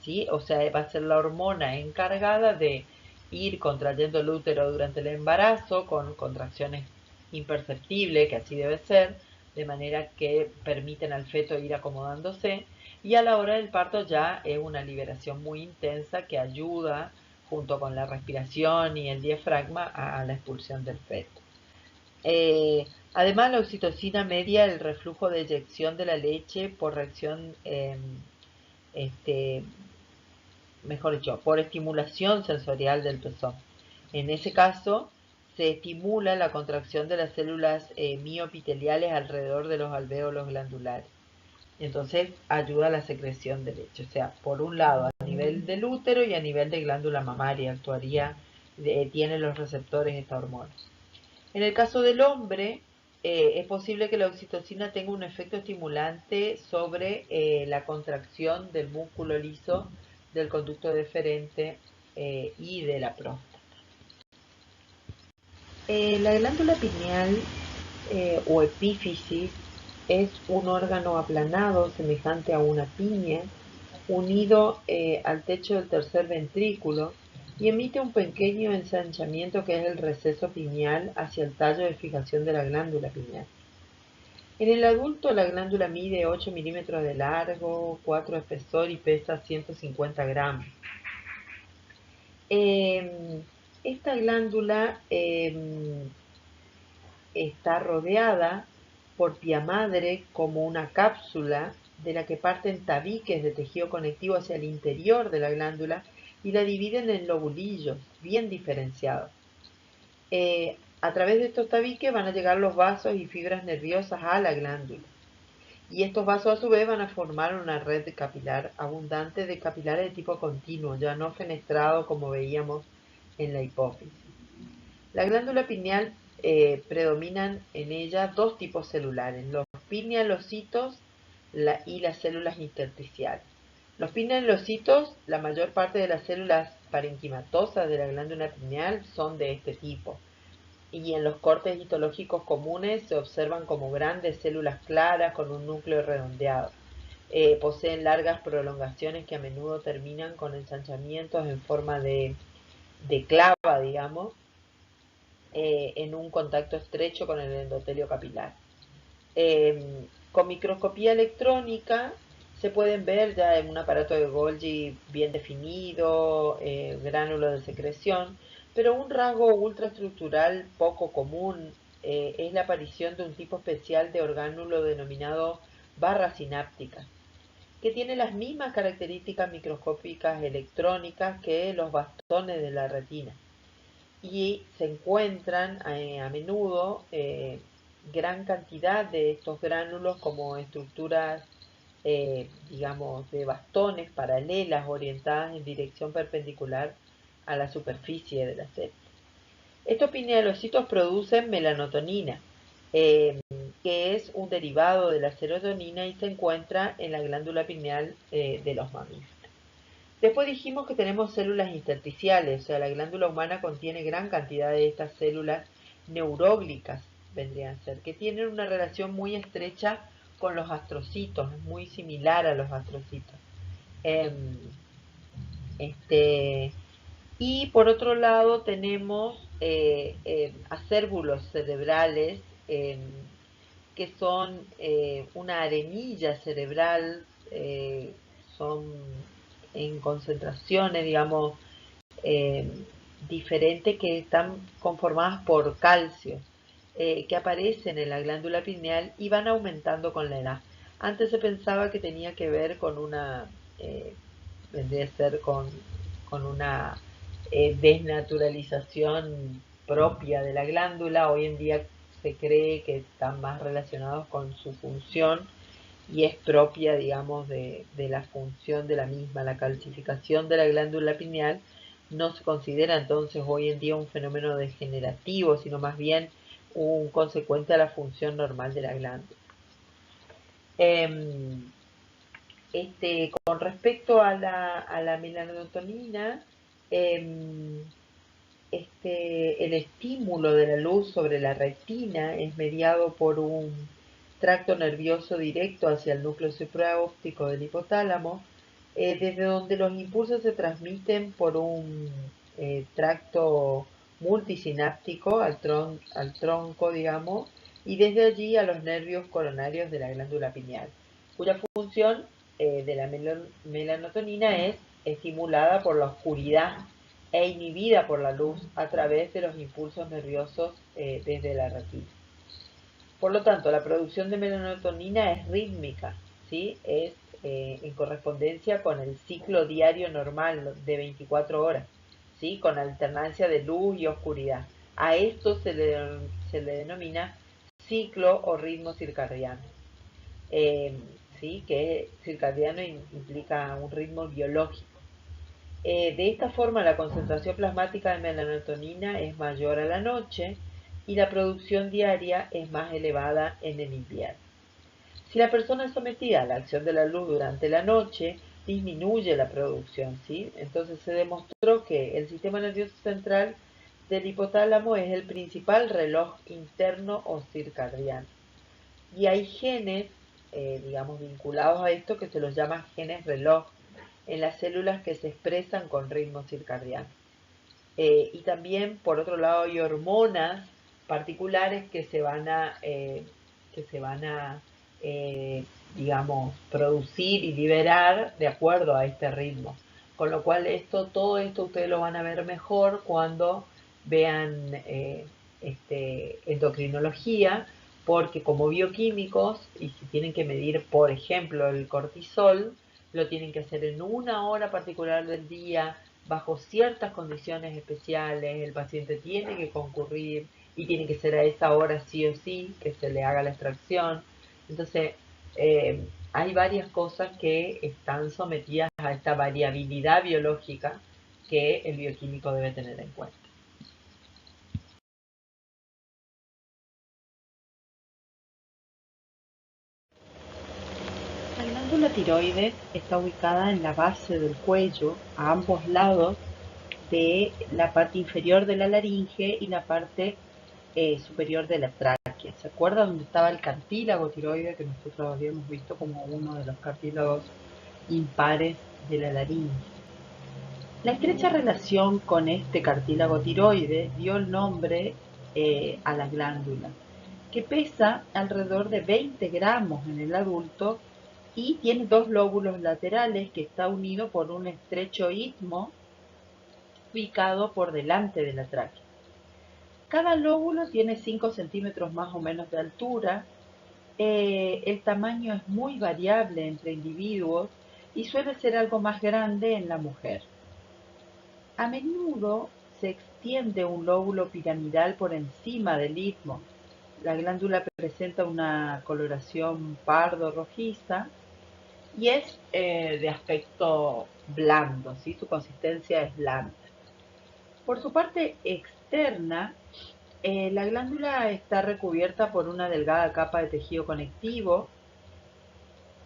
¿Sí? O sea, va a ser la hormona encargada de ir contrayendo el útero durante el embarazo con contracciones imperceptibles, que así debe ser, de manera que permiten al feto ir acomodándose, y a la hora del parto ya es una liberación muy intensa que ayuda, junto con la respiración y el diafragma, a la expulsión del feto. Además, la oxitocina media el reflujo de eyección de la leche por reacción este, mejor dicho, por estimulación sensorial del pezón. En ese caso, se estimula la contracción de las células miopiteliales alrededor de los alvéolos glandulares. Entonces, ayuda a la secreción de leche. O sea, por un lado, a nivel del útero y a nivel de glándula mamaria, tiene los receptores esta hormona. En el caso del hombre, es posible que la oxitocina tenga un efecto estimulante sobre la contracción del músculo liso del conducto deferente y de la próstata. La glándula pineal o epífisis es un órgano aplanado semejante a una piña unido al techo del tercer ventrículo y emite un pequeño ensanchamiento que es el receso pineal hacia el tallo de fijación de la glándula pineal. En el adulto la glándula mide 8 milímetros de largo, 4 de espesor y pesa 150 gramos. Esta glándula está rodeada por pia madre como una cápsula de la que parten tabiques de tejido conectivo hacia el interior de la glándula y la dividen en lobulillos bien diferenciados. A través de estos tabiques van a llegar los vasos y fibras nerviosas a la glándula. Y estos vasos a su vez van a formar una red capilar abundante de capilares de tipo continuo, ya no fenestrado como veíamos en la hipófisis. La glándula pineal predominan en ella dos tipos celulares, los pinealocitos y las células intersticiales. Los pinealocitos, la mayor parte de las células parenquimatosas de la glándula pineal son de este tipo, y en los cortes histológicos comunes se observan como grandes células claras con un núcleo redondeado. Poseen largas prolongaciones que a menudo terminan con ensanchamientos en forma de clava, digamos, en un contacto estrecho con el endotelio capilar. Con microscopía electrónica se pueden ver ya en un aparato de Golgi bien definido, gránulos de secreción, pero un rasgo ultraestructural poco común es la aparición de un tipo especial de orgánulo denominado barra sináptica, que tiene las mismas características microscópicas electrónicas que los bastones de la retina, y se encuentran a menudo gran cantidad de estos gránulos como estructuras digamos, de bastones paralelas orientadas en dirección perpendicular a la superficie de la célula. Estos pinealocitos producen melanotonina, que es un derivado de la serotonina y se encuentra en la glándula pineal de los mamíferos. Después dijimos que tenemos células intersticiales, o sea, la glándula humana contiene gran cantidad de estas células neuróglicas, vendrían a ser, que tienen una relación muy estrecha con los astrocitos, muy similar a los astrocitos. Y por otro lado tenemos acérbulos cerebrales, que son una arenilla cerebral, son en concentraciones, digamos, eh, diferentes, que están conformadas por calcio, que aparecen en la glándula pineal y van aumentando con la edad. Antes se pensaba que tenía que ver con una, vendría a ser con una desnaturalización propia de la glándula. Hoy en día se cree que están más relacionados con su función y es propia, digamos, de la función de la misma. La calcificación de la glándula pineal no se considera entonces hoy en día un fenómeno degenerativo, sino más bien un consecuente a la función normal de la glándula. Con respecto a la melanotonina, el estímulo de la luz sobre la retina es mediado por un tracto nervioso directo hacia el núcleo supraóptico del hipotálamo, desde donde los impulsos se transmiten por un tracto multisináptico al tronco, digamos, y desde allí a los nervios coronarios de la glándula pineal, cuya función de la melanotonina es estimulada por la oscuridad e inhibida por la luz a través de los impulsos nerviosos desde la retina. Por lo tanto, la producción de melanotonina es rítmica, ¿sí? Es en correspondencia con el ciclo diario normal de 24 horas, ¿sí? Con alternancia de luz y oscuridad. A esto se le denomina ciclo o ritmo circadiano. Eh, ¿Sí? Que circadiano implica un ritmo biológico. De esta forma, la concentración plasmática de melanotonina es mayor a la noche y la producción diaria es más elevada en el invierno. Si la persona es sometida a la acción de la luz durante la noche, disminuye la producción, ¿sí? Entonces se demostró que el sistema nervioso central del hipotálamo es el principal reloj interno o circadiano. Y hay genes, digamos, vinculados a esto, que se los llama genes reloj en las células que se expresan con ritmo circadiano. Y también, por otro lado, hay hormonas particulares que se van a digamos, producir y liberar de acuerdo a este ritmo. Con lo cual, todo esto ustedes lo van a ver mejor cuando vean endocrinología, porque como bioquímicos, y si tienen que medir, por ejemplo, el cortisol, lo tienen que hacer en una hora particular del día, bajo ciertas condiciones especiales. El paciente tiene que concurrir y tiene que ser a esa hora sí o sí que se le haga la extracción. Entonces, hay varias cosas que están sometidas a esta variabilidad biológica que el bioquímico debe tener en cuenta. La glándula tiroides está ubicada en la base del cuello, a ambos lados de la parte inferior de la laringe y la parte superior de la tráquea. ¿Se acuerda dónde estaba el cartílago tiroide que nosotros habíamos visto como uno de los cartílagos impares de la laringe? La estrecha relación con este cartílago tiroide dio el nombre a la glándula, que pesa alrededor de 20 gramos en el adulto y tiene dos lóbulos laterales que está unido por un estrecho istmo ubicado por delante de la tráquea. Cada lóbulo tiene 5 centímetros más o menos de altura. El tamaño es muy variable entre individuos y suele ser algo más grande en la mujer. A menudo se extiende un lóbulo piramidal por encima del istmo. La glándula presenta una coloración pardo rojiza y es de aspecto blando, ¿sí? Su consistencia es blanda. Por su parte externa, la glándula está recubierta por una delgada capa de tejido conectivo,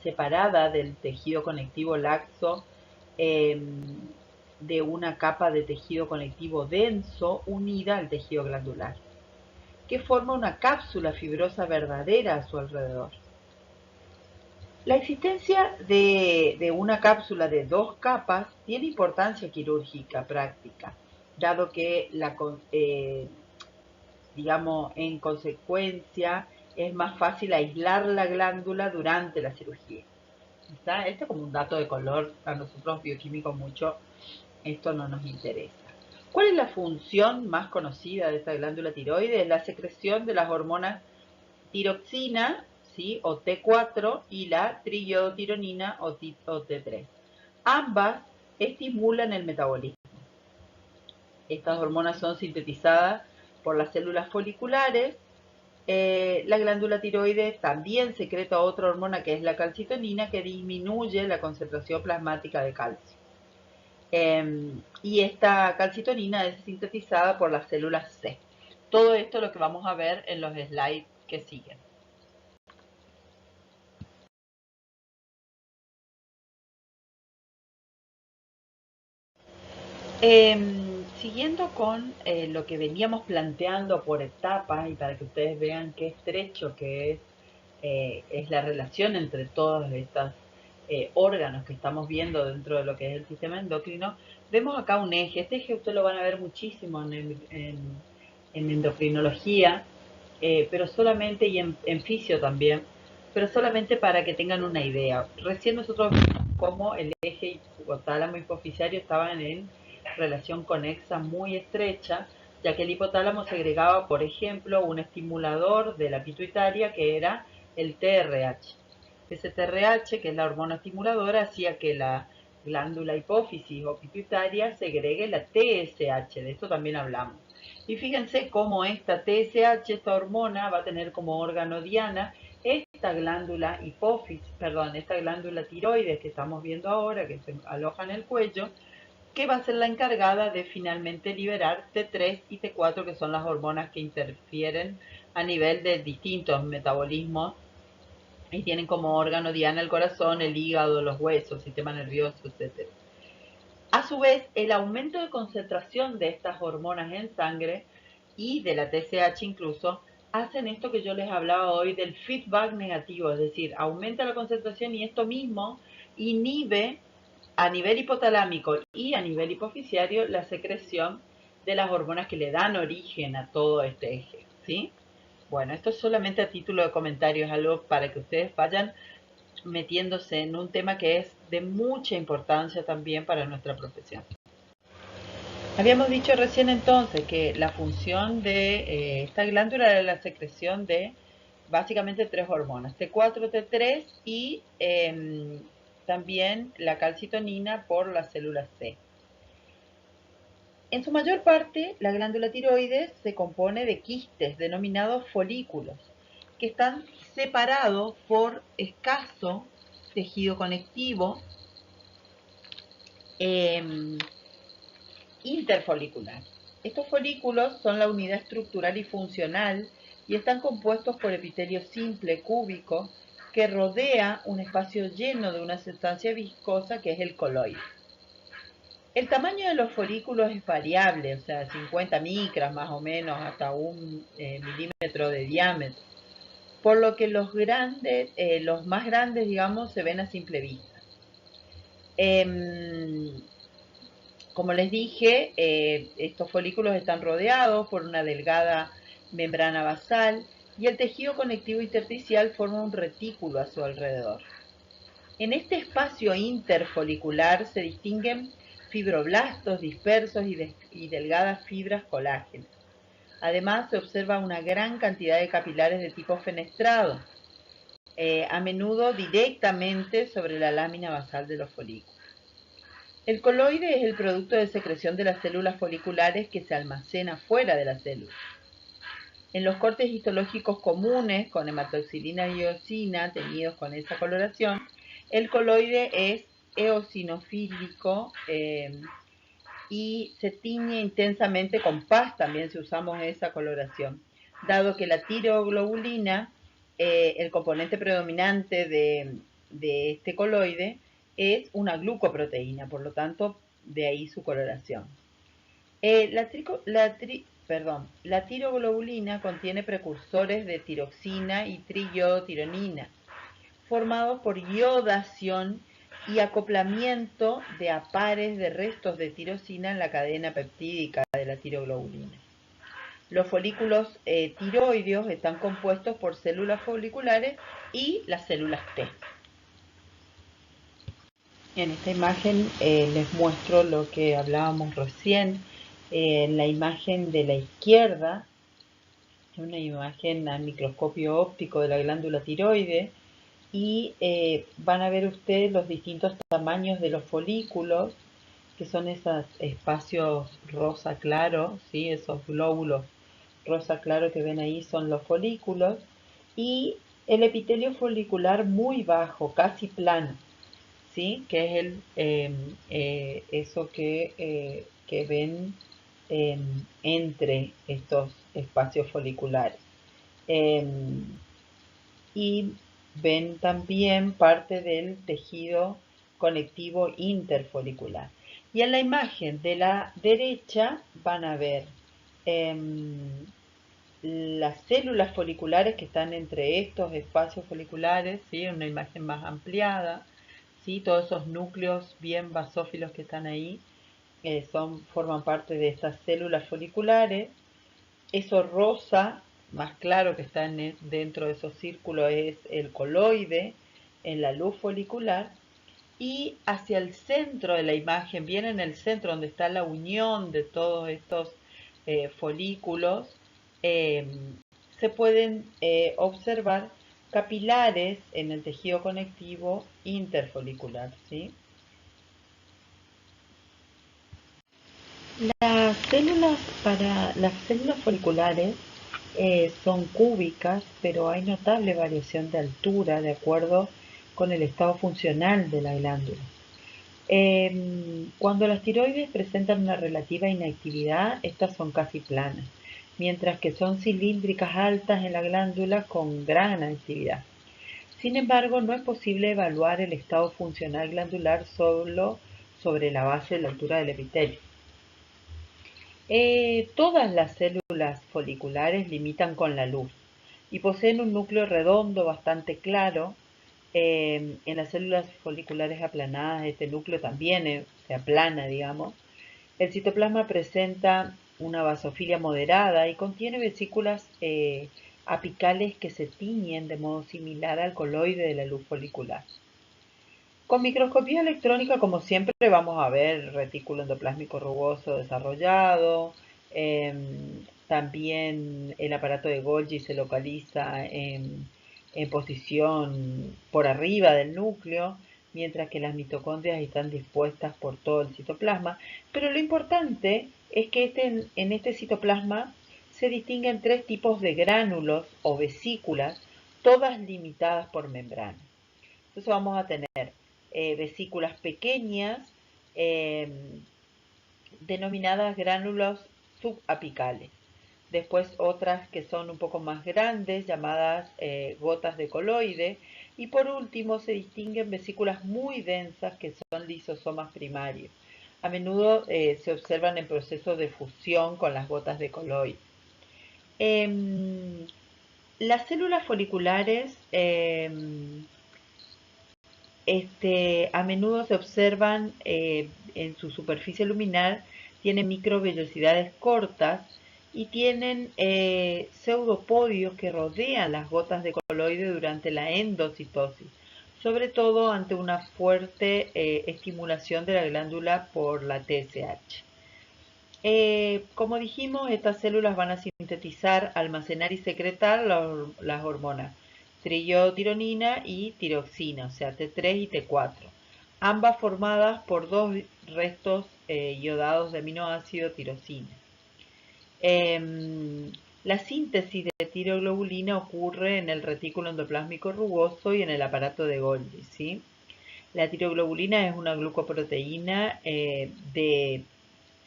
separada del tejido conectivo laxo eh, de una capa de tejido conectivo denso unida al tejido glandular, que forma una cápsula fibrosa verdadera a su alrededor. La existencia de una cápsula de dos capas tiene importancia quirúrgica práctica, dado que digamos, en consecuencia, es más fácil aislar la glándula durante la cirugía. ¿Está? Este es como un dato de color, a nosotros bioquímicos mucho, esto no nos interesa. ¿Cuál es la función más conocida de esta glándula tiroides? La secreción de las hormonas tiroxina, ¿sí? O T4 y la triiodotironina o T3. Ambas estimulan el metabolismo. Estas hormonas son sintetizadas por las células foliculares. La glándula tiroides también secreta otra hormona que es la calcitonina, que disminuye la concentración plasmática de calcio. Y esta calcitonina es sintetizada por las células C. Todo esto es lo que vamos a ver en los slides que siguen. Siguiendo con lo que veníamos planteando por etapas y para que ustedes vean qué estrecho que es la relación entre todos estos órganos que estamos viendo dentro de lo que es el sistema endocrino, vemos acá un eje. Este eje ustedes lo van a ver muchísimo en endocrinología, pero solamente, y en fisio también, pero solamente para que tengan una idea. Recién nosotros vimos cómo el eje hipotálamo hipoficiario estaban en relación conexa muy estrecha, ya que el hipotálamo segregaba, por ejemplo, un estimulador de la pituitaria que era el TRH. Ese TRH, que es la hormona estimuladora, hacía que la glándula hipófisis o pituitaria segregue la TSH, de esto también hablamos. Y fíjense cómo esta TSH, esta hormona, va a tener como órgano diana esta glándula esta glándula tiroides que estamos viendo ahora, que se aloja en el cuello, que va a ser la encargada de finalmente liberar T3 y T4, que son las hormonas que interfieren a nivel de distintos metabolismos y tienen como órgano diana el corazón, el hígado, los huesos, el sistema nervioso, etc. A su vez, el aumento de concentración de estas hormonas en sangre y de la TSH incluso, hacen esto que yo les hablaba hoy del feedback negativo, es decir, aumenta la concentración y esto mismo inhibe a nivel hipotalámico y a nivel hipofisiario la secreción de las hormonas que le dan origen a todo este eje, ¿sí? Bueno, esto es solamente a título de comentario, es algo para que ustedes vayan metiéndose en un tema que es de mucha importancia también para nuestra profesión. Habíamos dicho recién entonces que la función de esta glándula era la secreción de básicamente tres hormonas, T4, T3 y también la calcitonina por las células C. En su mayor parte, la glándula tiroides se compone de quistes denominados folículos, que están separados por escaso tejido conectivo eh, interfolicular. Estos folículos son la unidad estructural y funcional y están compuestos por epitelio simple cúbico que rodea un espacio lleno de una sustancia viscosa que es el coloide. El tamaño de los folículos es variable, o sea, 50 micras más o menos hasta un milímetro de diámetro, por lo que los más grandes, digamos, se ven a simple vista. Como les dije, estos folículos están rodeados por una delgada membrana basal y el tejido conectivo intersticial forma un retículo a su alrededor. En este espacio interfolicular se distinguen fibroblastos dispersos y delgadas fibras colágenas. Además, se observa una gran cantidad de capilares de tipo fenestrado, a menudo directamente sobre la lámina basal de los folículos. El coloide es el producto de secreción de las células foliculares que se almacena fuera de la célula. En los cortes histológicos comunes con hematoxilina y eosina teñidos con esa coloración, El coloide es eosinofílico y se tiñe intensamente con paz, también si usamos esa coloración, dado que la tiroglobulina, el componente predominante de este coloide, es una glucoproteína, por lo tanto, de ahí su coloración. La tiroglobulina contiene precursores de tiroxina y triiodotironina, formados por iodación y acoplamiento de apares de restos de tirosina en la cadena peptídica de la tiroglobulina. Los folículos tiroideos están compuestos por células foliculares y las células T. En esta imagen les muestro lo que hablábamos recién. En la imagen de la izquierda, una imagen al microscopio óptico de la glándula tiroide, y van a ver ustedes los distintos tamaños de los folículos, que son esos espacios rosa claro, ¿sí? Esos glóbulos rosa claro que ven ahí son los folículos, y el epitelio folicular muy bajo, casi plano, ¿sí? Que es eso que ven entre estos espacios foliculares. Y ven también parte del tejido conectivo interfolicular. Y en la imagen de la derecha van a ver las células foliculares que están entre estos espacios foliculares, ¿sí? Una imagen más ampliada, ¿sí? Todos esos núcleos bien basófilos que están ahí forman parte de estas células foliculares. Eso rosa, más claro que está dentro de esos círculos, es el coloide en la luz folicular. Y hacia el centro de la imagen, bien en el centro donde está la unión de todos estos folículos, se pueden observar capilares en el tejido conectivo interfolicular, ¿sí? Las células foliculares son cúbicas, pero hay notable variación de altura de acuerdo con el estado funcional de la glándula. Cuando las tiroides presentan una relativa inactividad, estas son casi planas, mientras que son cilíndricas altas en la glándula con gran actividad. Sin embargo, no es posible evaluar el estado funcional glandular solo sobre la base de la altura del epitelio. Todas las células foliculares limitan con la luz y poseen un núcleo redondo bastante claro. En las células foliculares aplanadas este núcleo también se aplana, digamos. El citoplasma presenta una basofilia moderada y contiene vesículas apicales que se tiñen de modo similar al coloide de la luz folicular. Con microscopía electrónica, como siempre, vamos a ver retículo endoplásmico rugoso desarrollado. También el aparato de Golgi se localiza en posición por arriba del núcleo, mientras que las mitocondrias están dispuestas por todo el citoplasma. Pero lo importante es que en este citoplasma se distinguen tres tipos de gránulos o vesículas, todas limitadas por membrana. Entonces vamos a tener vesículas pequeñas denominadas gránulos subapicales. Después otras que son un poco más grandes llamadas gotas de coloide. Y por último se distinguen vesículas muy densas que son lisosomas primarios. A menudo se observan en procesos de fusión con las gotas de coloide. Las células foliculares a menudo se observan en su superficie luminar, tienen microvellosidades cortas y tienen pseudopodios que rodean las gotas de coloide durante la endocitosis, sobre todo ante una fuerte estimulación de la glándula por la TSH. Como dijimos, estas células van a sintetizar, almacenar y secretar las hormonas triiodotironina y tiroxina, o sea, T3 y T4, ambas formadas por dos restos iodados de aminoácido tirosina. La síntesis de tiroglobulina ocurre en el retículo endoplásmico rugoso y en el aparato de Golgi, ¿sí? La tiroglobulina es una glucoproteína de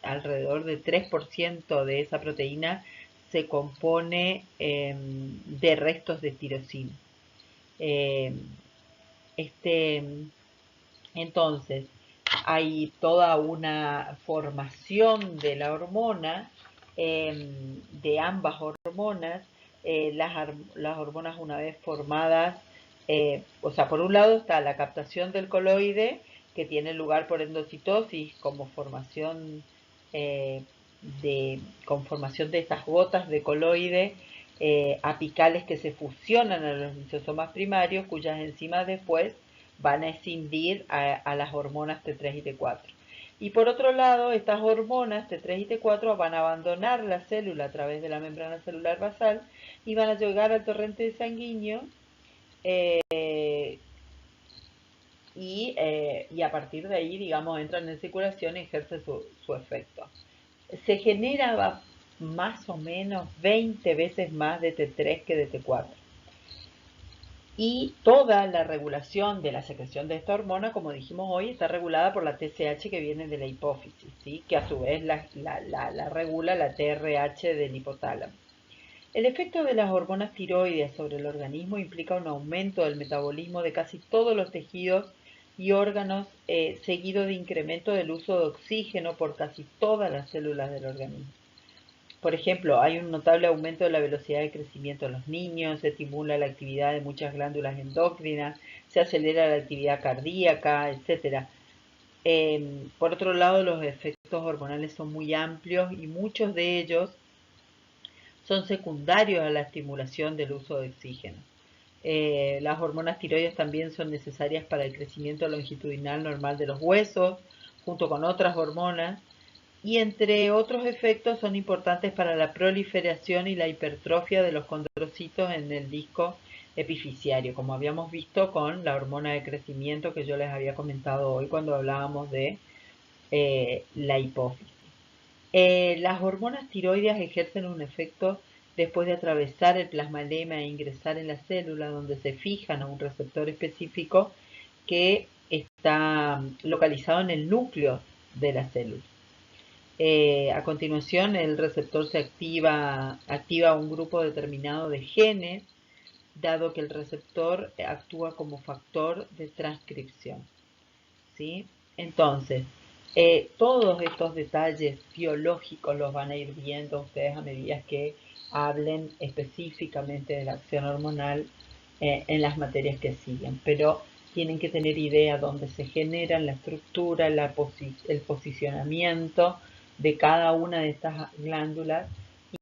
alrededor de 3% de esa proteína se compone de restos de tirosina. Entonces, hay toda una formación de la hormona, de ambas hormonas. Las hormonas, una vez formadas, o sea, por un lado está la captación del coloide, que tiene lugar por endocitosis como formación conformación de estas gotas de coloide apicales que se fusionan a los lisosomas primarios, cuyas enzimas después van a escindir a las hormonas T3 y T4. Y por otro lado, estas hormonas T3 y T4 van a abandonar la célula a través de la membrana celular basal y van a llegar al torrente sanguíneo y a partir de ahí, digamos, entran en circulación y ejercen su efecto. Se genera más o menos 20 veces más de T3 que de T4. Y toda la regulación de la secreción de esta hormona, como dijimos hoy, está regulada por la TSH que viene de la hipófisis, ¿sí? Que a su vez la regula la TRH del hipotálamo. El efecto de las hormonas tiroides sobre el organismo implica un aumento del metabolismo de casi todos los tejidos y órganos, seguido de incremento del uso de oxígeno por casi todas las células del organismo. Por ejemplo, hay un notable aumento de la velocidad de crecimiento en los niños, se estimula la actividad de muchas glándulas endocrinas, se acelera la actividad cardíaca, etc. Por otro lado, los efectos hormonales son muy amplios y muchos de ellos son secundarios a la estimulación del uso de oxígeno. Las hormonas tiroides también son necesarias para el crecimiento longitudinal normal de los huesos, junto con otras hormonas, y entre otros efectos son importantes para la proliferación y la hipertrofia de los condrocitos en el disco epifisiario, como habíamos visto con la hormona de crecimiento que yo les había comentado hoy cuando hablábamos de la hipófisis. Las hormonas tiroides ejercen un efecto después de atravesar el plasmalema e ingresar en la célula, donde se fijan a un receptor específico que está localizado en el núcleo de la célula. A continuación, el receptor se activa un grupo determinado de genes, dado que el receptor actúa como factor de transcripción, ¿sí? Entonces, todos estos detalles biológicos los van a ir viendo ustedes a medida que hablen específicamente de la acción hormonal en las materias que siguen, pero tienen que tener idea dónde se generan, la estructura, el posicionamiento de cada una de estas glándulas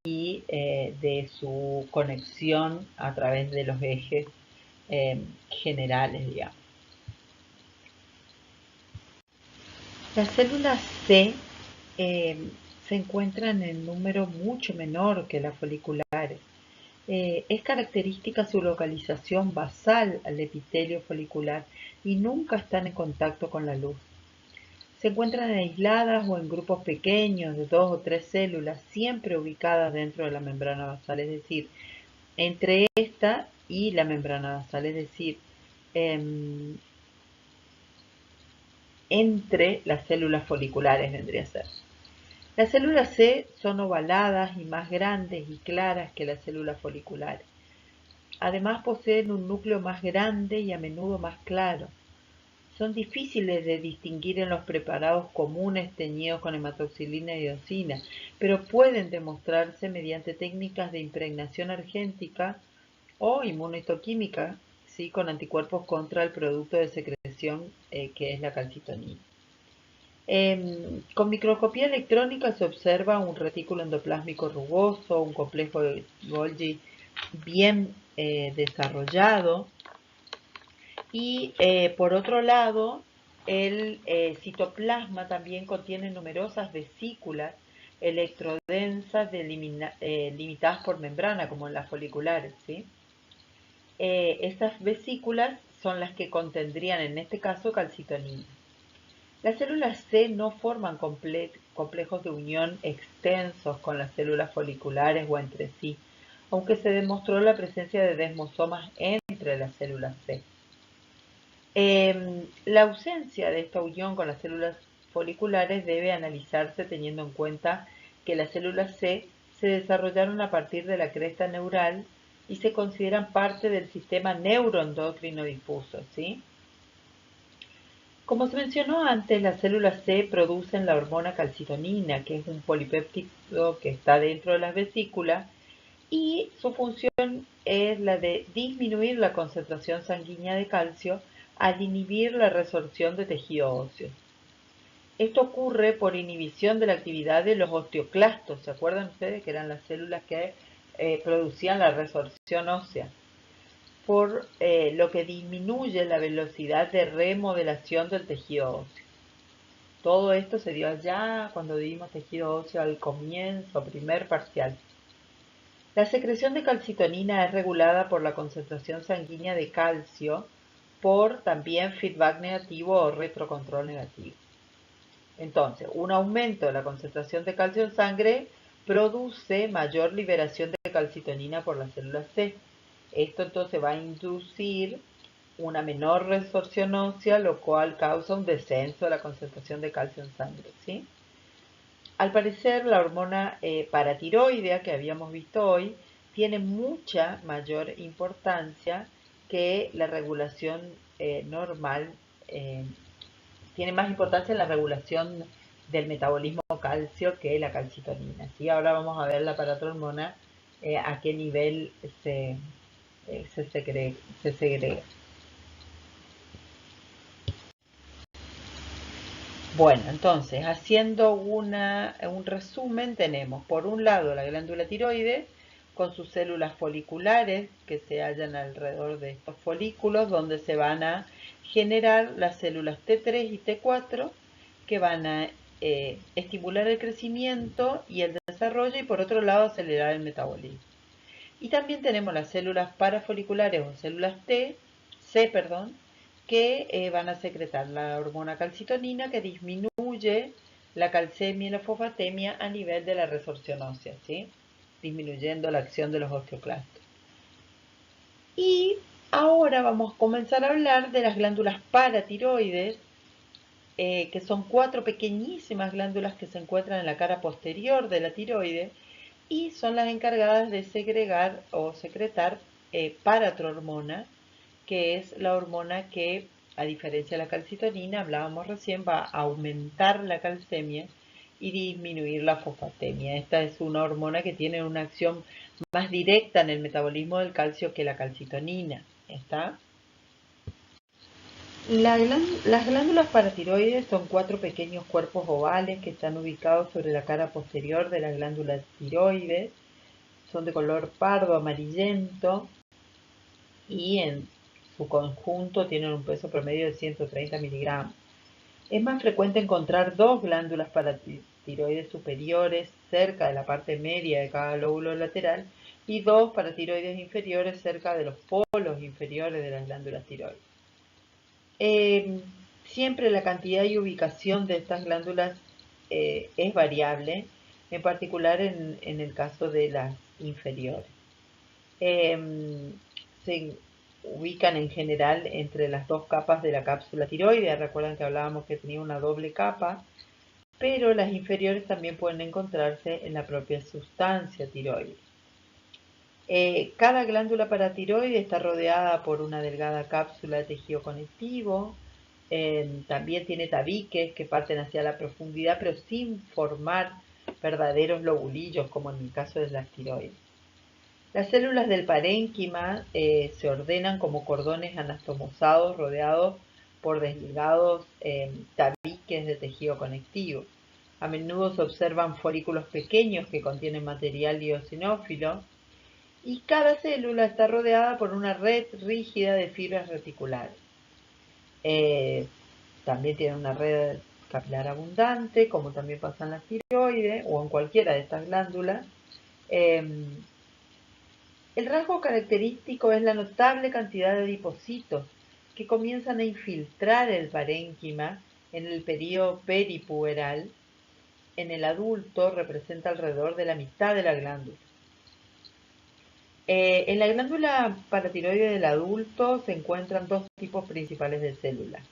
y de su conexión a través de los ejes generales, digamos. Las células C se encuentran en número mucho menor que las foliculares. Es característica su localización basal al epitelio folicular y nunca están en contacto con la luz. Se encuentran aisladas o en grupos pequeños de 2 o 3 células, siempre ubicadas dentro de la membrana basal, es decir, entre esta y la membrana basal, es decir, entre las células foliculares vendría a ser. Las células C son ovaladas y más grandes y claras que las células foliculares. Además poseen un núcleo más grande y a menudo más claro. Son difíciles de distinguir en los preparados comunes teñidos con hematoxilina y eosina, pero pueden demostrarse mediante técnicas de impregnación argéntica o inmunohistoquímica, ¿sí? Con anticuerpos contra el producto de secreción que es la calcitonina. Con microscopía electrónica se observa un retículo endoplásmico rugoso, un complejo de Golgi bien desarrollado y por otro lado el citoplasma también contiene numerosas vesículas electrodensas limitadas por membrana como en las foliculares, ¿sí? Estas vesículas son las que contendrían en este caso calcitonina. Las células C no forman complejos de unión extensos con las células foliculares o entre sí, aunque se demostró la presencia de desmosomas entre las células C. La ausencia de esta unión con las células foliculares debe analizarse teniendo en cuenta que las células C se desarrollaron a partir de la cresta neural y se consideran parte del sistema neuroendocrino difuso, ¿sí? Como se mencionó antes, las células C producen la hormona calcitonina, que es un polipéptido que está dentro de las vesículas, y su función es la de disminuir la concentración sanguínea de calcio al inhibir la resorción de tejido óseo. Esto ocurre por inhibición de la actividad de los osteoclastos. ¿Se acuerdan ustedes que eran las células que producían la resorción ósea? Por lo que disminuye la velocidad de remodelación del tejido óseo. Todo esto se dio allá cuando dimos tejido óseo al comienzo, primer parcial. La secreción de calcitonina es regulada por la concentración sanguínea de calcio, por también feedback negativo o retrocontrol negativo. Entonces, un aumento de la concentración de calcio en sangre produce mayor liberación de calcitonina por las células C. Esto entonces va a inducir una menor resorción ósea, lo cual causa un descenso de la concentración de calcio en sangre, ¿sí? Al parecer, la hormona paratiroidea que habíamos visto hoy tiene mucha mayor importancia que la regulación normal, eh, tiene más importancia en la regulación del metabolismo calcio que la calcitonina, ¿sí? Ahora vamos a ver la paratormona, a qué nivel se segrega. Bueno, entonces, haciendo un resumen, tenemos por un lado la glándula tiroides con sus células foliculares que se hallan alrededor de estos folículos donde se van a generar las células T3 y T4 que van a estimular el crecimiento y el desarrollo y por otro lado acelerar el metabolismo. Y también tenemos las células parafoliculares o células C, que van a secretar la hormona calcitonina que disminuye la calcemia y la fosfatemia a nivel de la resorción ósea, ¿sí? Disminuyendo la acción de los osteoclastos. Y ahora vamos a comenzar a hablar de las glándulas paratiroides, que son 4 pequeñísimas glándulas que se encuentran en la cara posterior de la tiroide y son las encargadas de segregar o secretar paratrohormona, que es la hormona que, a diferencia de la calcitonina, hablábamos recién, va a aumentar la calcemia y disminuir la fosfatemia. Esta es una hormona que tiene una acción más directa en el metabolismo del calcio que la calcitonina. ¿Está? Las glándulas paratiroides son 4 pequeños cuerpos ovales que están ubicados sobre la cara posterior de la glándula tiroides. Son de color pardo amarillento y en su conjunto tienen un peso promedio de 130 miligramos. Es más frecuente encontrar 2 glándulas paratiroides superiores cerca de la parte media de cada lóbulo lateral y 2 paratiroides inferiores cerca de los polos inferiores de las glándulas tiroides. Siempre la cantidad y ubicación de estas glándulas es variable, en particular en el caso de las inferiores. Se ubican en general entre las 2 capas de la cápsula tiroidea. Recuerdan que hablábamos que tenía una doble capa, pero las inferiores también pueden encontrarse en la propia sustancia tiroidea. Cada glándula paratiroide está rodeada por una delgada cápsula de tejido conectivo. También tiene tabiques que parten hacia la profundidad, pero sin formar verdaderos lobulillos, como en el caso de las tiroides. Las células del parénquima se ordenan como cordones anastomosados rodeados por delgados tabiques de tejido conectivo. A menudo se observan folículos pequeños que contienen material eosinófilo y cada célula está rodeada por una red rígida de fibras reticulares. También tiene una red capilar abundante, como también pasa en la tiroides o en cualquiera de estas glándulas. El rasgo característico es la notable cantidad de adipocitos que comienzan a infiltrar el parénquima en el período peripuberal. En el adulto representa alrededor de la mitad de la glándula. En la glándula paratiroide del adulto se encuentran dos tipos principales de células: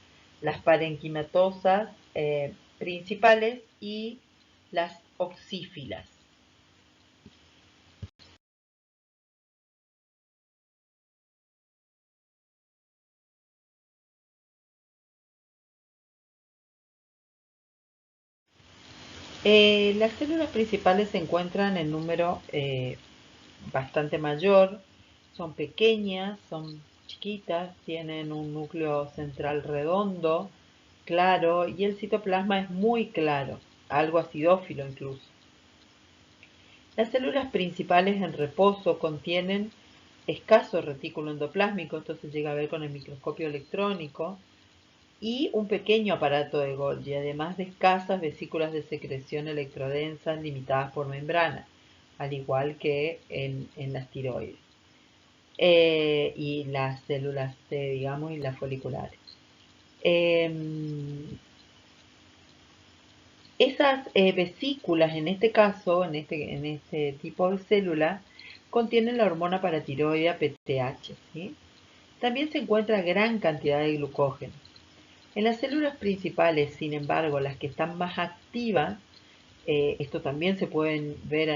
las parenquimatosas principales y las oxífilas. Las células principales se encuentran en número bastante mayor, son pequeñas, son chiquitas, tienen un núcleo central redondo, claro, y el citoplasma es muy claro, algo acidófilo incluso. Las células principales en reposo contienen escaso retículo endoplásmico, esto se llega a ver con el microscopio electrónico, y un pequeño aparato de Golgi, además de escasas vesículas de secreción electrodensas limitadas por membrana, al igual que en las tiroides. Y las células T, digamos, y las foliculares. Esas vesículas, en este caso, en este tipo de célula, contienen la hormona paratiroidea PTH, ¿sí? También se encuentra gran cantidad de glucógeno. En las células principales, sin embargo, las que están más activas, esto también se pueden ver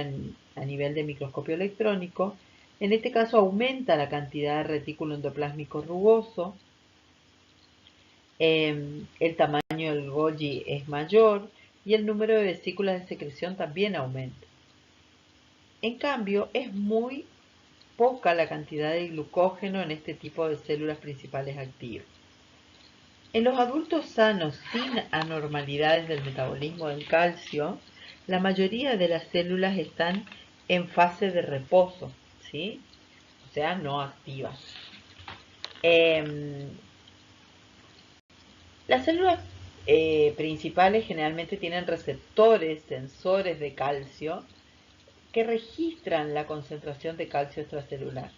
a nivel de microscopio electrónico, en este caso aumenta la cantidad de retículo endoplásmico rugoso, el tamaño del Golgi es mayor y el número de vesículas de secreción también aumenta. En cambio, es muy poca la cantidad de glucógeno en este tipo de células principales activas. En los adultos sanos sin anormalidades del metabolismo del calcio, la mayoría de las células están en fase de reposo, ¿sí? O sea, no activas. Las células principales generalmente tienen receptores, sensores de calcio, que registran la concentración de calcio extracelular.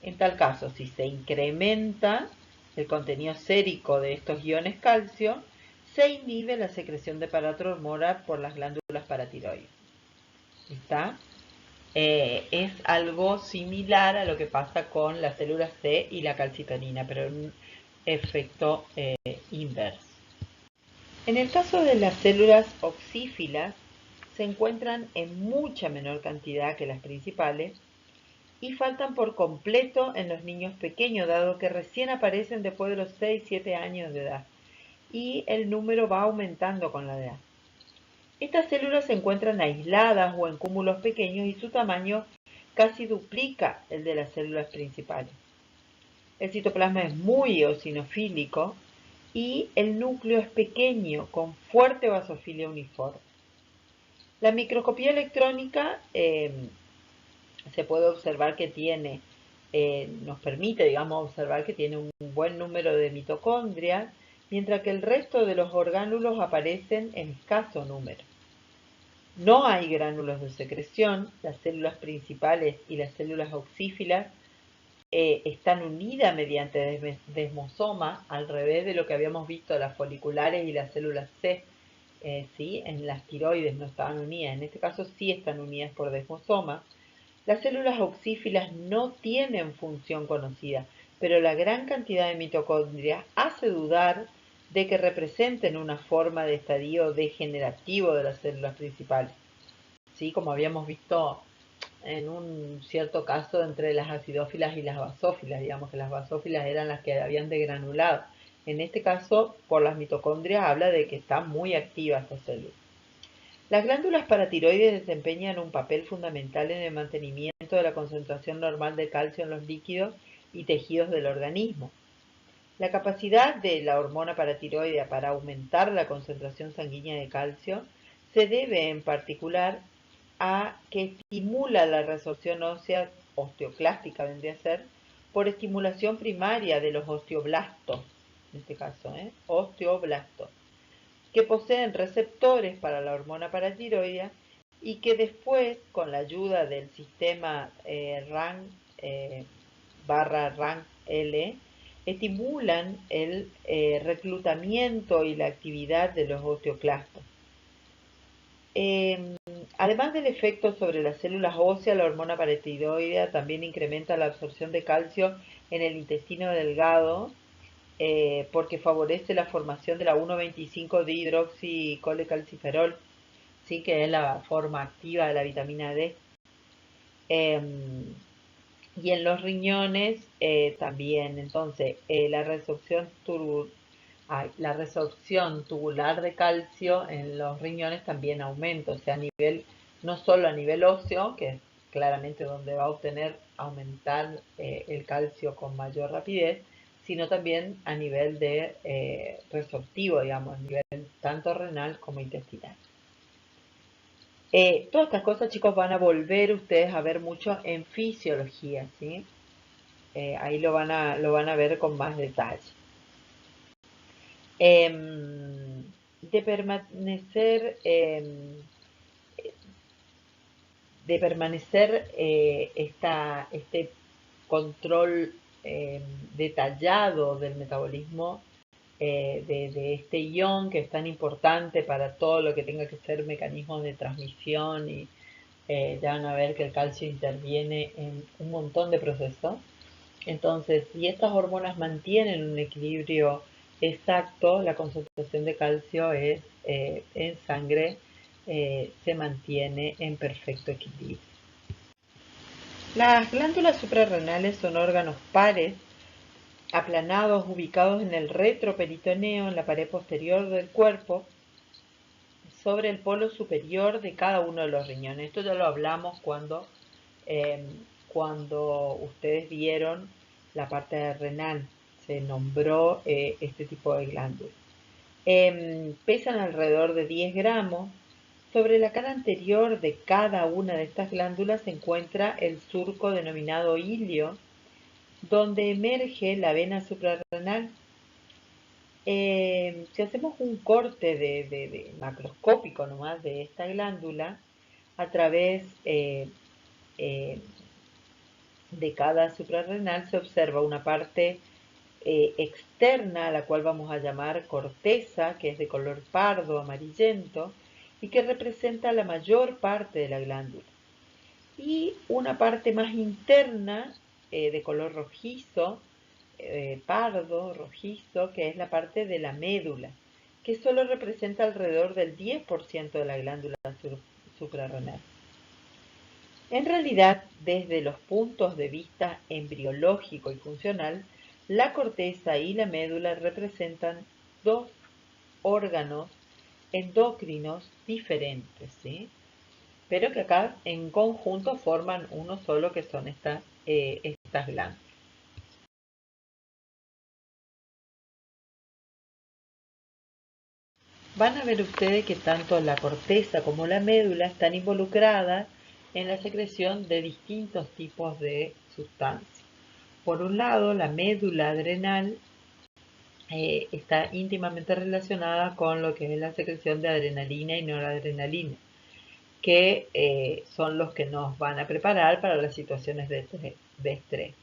En tal caso, si se incrementa el contenido sérico de estos iones calcio, se inhibe la secreción de paratormona por las glándulas paratiroides. ¿Está? Es algo similar a lo que pasa con las células C y la calcitonina, pero en un efecto inverso. En el caso de las células oxífilas, se encuentran en mucha menor cantidad que las principales y faltan por completo en los niños pequeños, dado que recién aparecen después de los 6-7 años de edad, y el número va aumentando con la edad. Estas células se encuentran aisladas o en cúmulos pequeños y su tamaño casi duplica el de las células principales. El citoplasma es muy eosinofílico y el núcleo es pequeño, con fuerte basofilia uniforme. La microscopía electrónica se puede observar que tiene, nos permite, digamos, observar que tiene un buen número de mitocondrias, mientras que el resto de los orgánulos aparecen en escaso número. No hay gránulos de secreción, las células principales y las células oxífilas están unidas mediante desmosoma, al revés de lo que habíamos visto las foliculares y las células C, ¿sí? En las tiroides no estaban unidas, en este caso sí están unidas por desmosoma. Las células oxífilas no tienen función conocida, pero la gran cantidad de mitocondrias hace dudar de que representen una forma de estadio degenerativo de las células principales, ¿sí? Como habíamos visto en un cierto caso entre las acidófilas y las basófilas, digamos que las basófilas eran las que habían degranulado. En este caso, por las mitocondrias habla de que está muy activa esta célula. Las glándulas paratiroides desempeñan un papel fundamental en el mantenimiento de la concentración normal de calcio en los líquidos y tejidos del organismo. La capacidad de la hormona paratiroidea para aumentar la concentración sanguínea de calcio se debe en particular a que estimula la resorción ósea osteoclástica, vendría a ser, por estimulación primaria de los osteoblastos, en este caso, osteoblastos, que poseen receptores para la hormona paratiroidea y que después, con la ayuda del sistema RAN barra RANL, estimulan el reclutamiento y la actividad de los osteoclastos. Además del efecto sobre las células óseas, la hormona paratiroidea también incrementa la absorción de calcio en el intestino delgado, porque favorece la formación de la 1,25-dihidroxicolecalciferol, ¿sí? Que es la forma activa de la vitamina D. Y en los riñones también. Entonces, la resorción tubular de calcio en los riñones también aumenta, o sea, no solo a nivel óseo, que es claramente donde va a aumentar el calcio con mayor rapidez, sino también a nivel de resortivo, digamos, a nivel tanto renal como intestinal. Todas estas cosas, chicos, van a volver ustedes a ver mucho en fisiología, ¿sí? Ahí lo van a ver con más detalle. De permanecer, este control detallado del metabolismo de este ion que es tan importante para todo lo que tenga que ser mecanismos de transmisión y ya van a ver que el calcio interviene en un montón de procesos. Entonces, si estas hormonas mantienen un equilibrio exacto, la concentración de calcio en sangre se mantiene en perfecto equilibrio. Las glándulas suprarrenales son órganos pares, aplanados, ubicados en el retroperitoneo, en la pared posterior del cuerpo, sobre el polo superior de cada uno de los riñones. Esto ya lo hablamos cuando ustedes vieron la parte renal, se nombró este tipo de glándulas. Pesan alrededor de 10 gramos. Sobre la cara anterior de cada una de estas glándulas se encuentra el surco denominado ilio, donde emerge la vena suprarrenal. Si hacemos un corte de macroscópico nomás de esta glándula, a través de cada suprarrenal se observa una parte externa, a la cual vamos a llamar corteza, que es de color pardo amarillento y que representa la mayor parte de la glándula. Y una parte más interna de color rojizo, pardo, rojizo, que es la parte de la médula, que solo representa alrededor del 10% de la glándula suprarrenal. En realidad, desde los puntos de vista embriológico y funcional, la corteza y la médula representan dos órganos endocrinos diferentes, ¿sí? Pero que acá en conjunto forman uno solo, que son estas glándulas. Van a ver ustedes que tanto la corteza como la médula están involucradas en la secreción de distintos tipos de sustancias. Por un lado, la médula adrenal está íntimamente relacionada con lo que es la secreción de adrenalina y noradrenalina, que son los que nos van a preparar para las situaciones de estrés.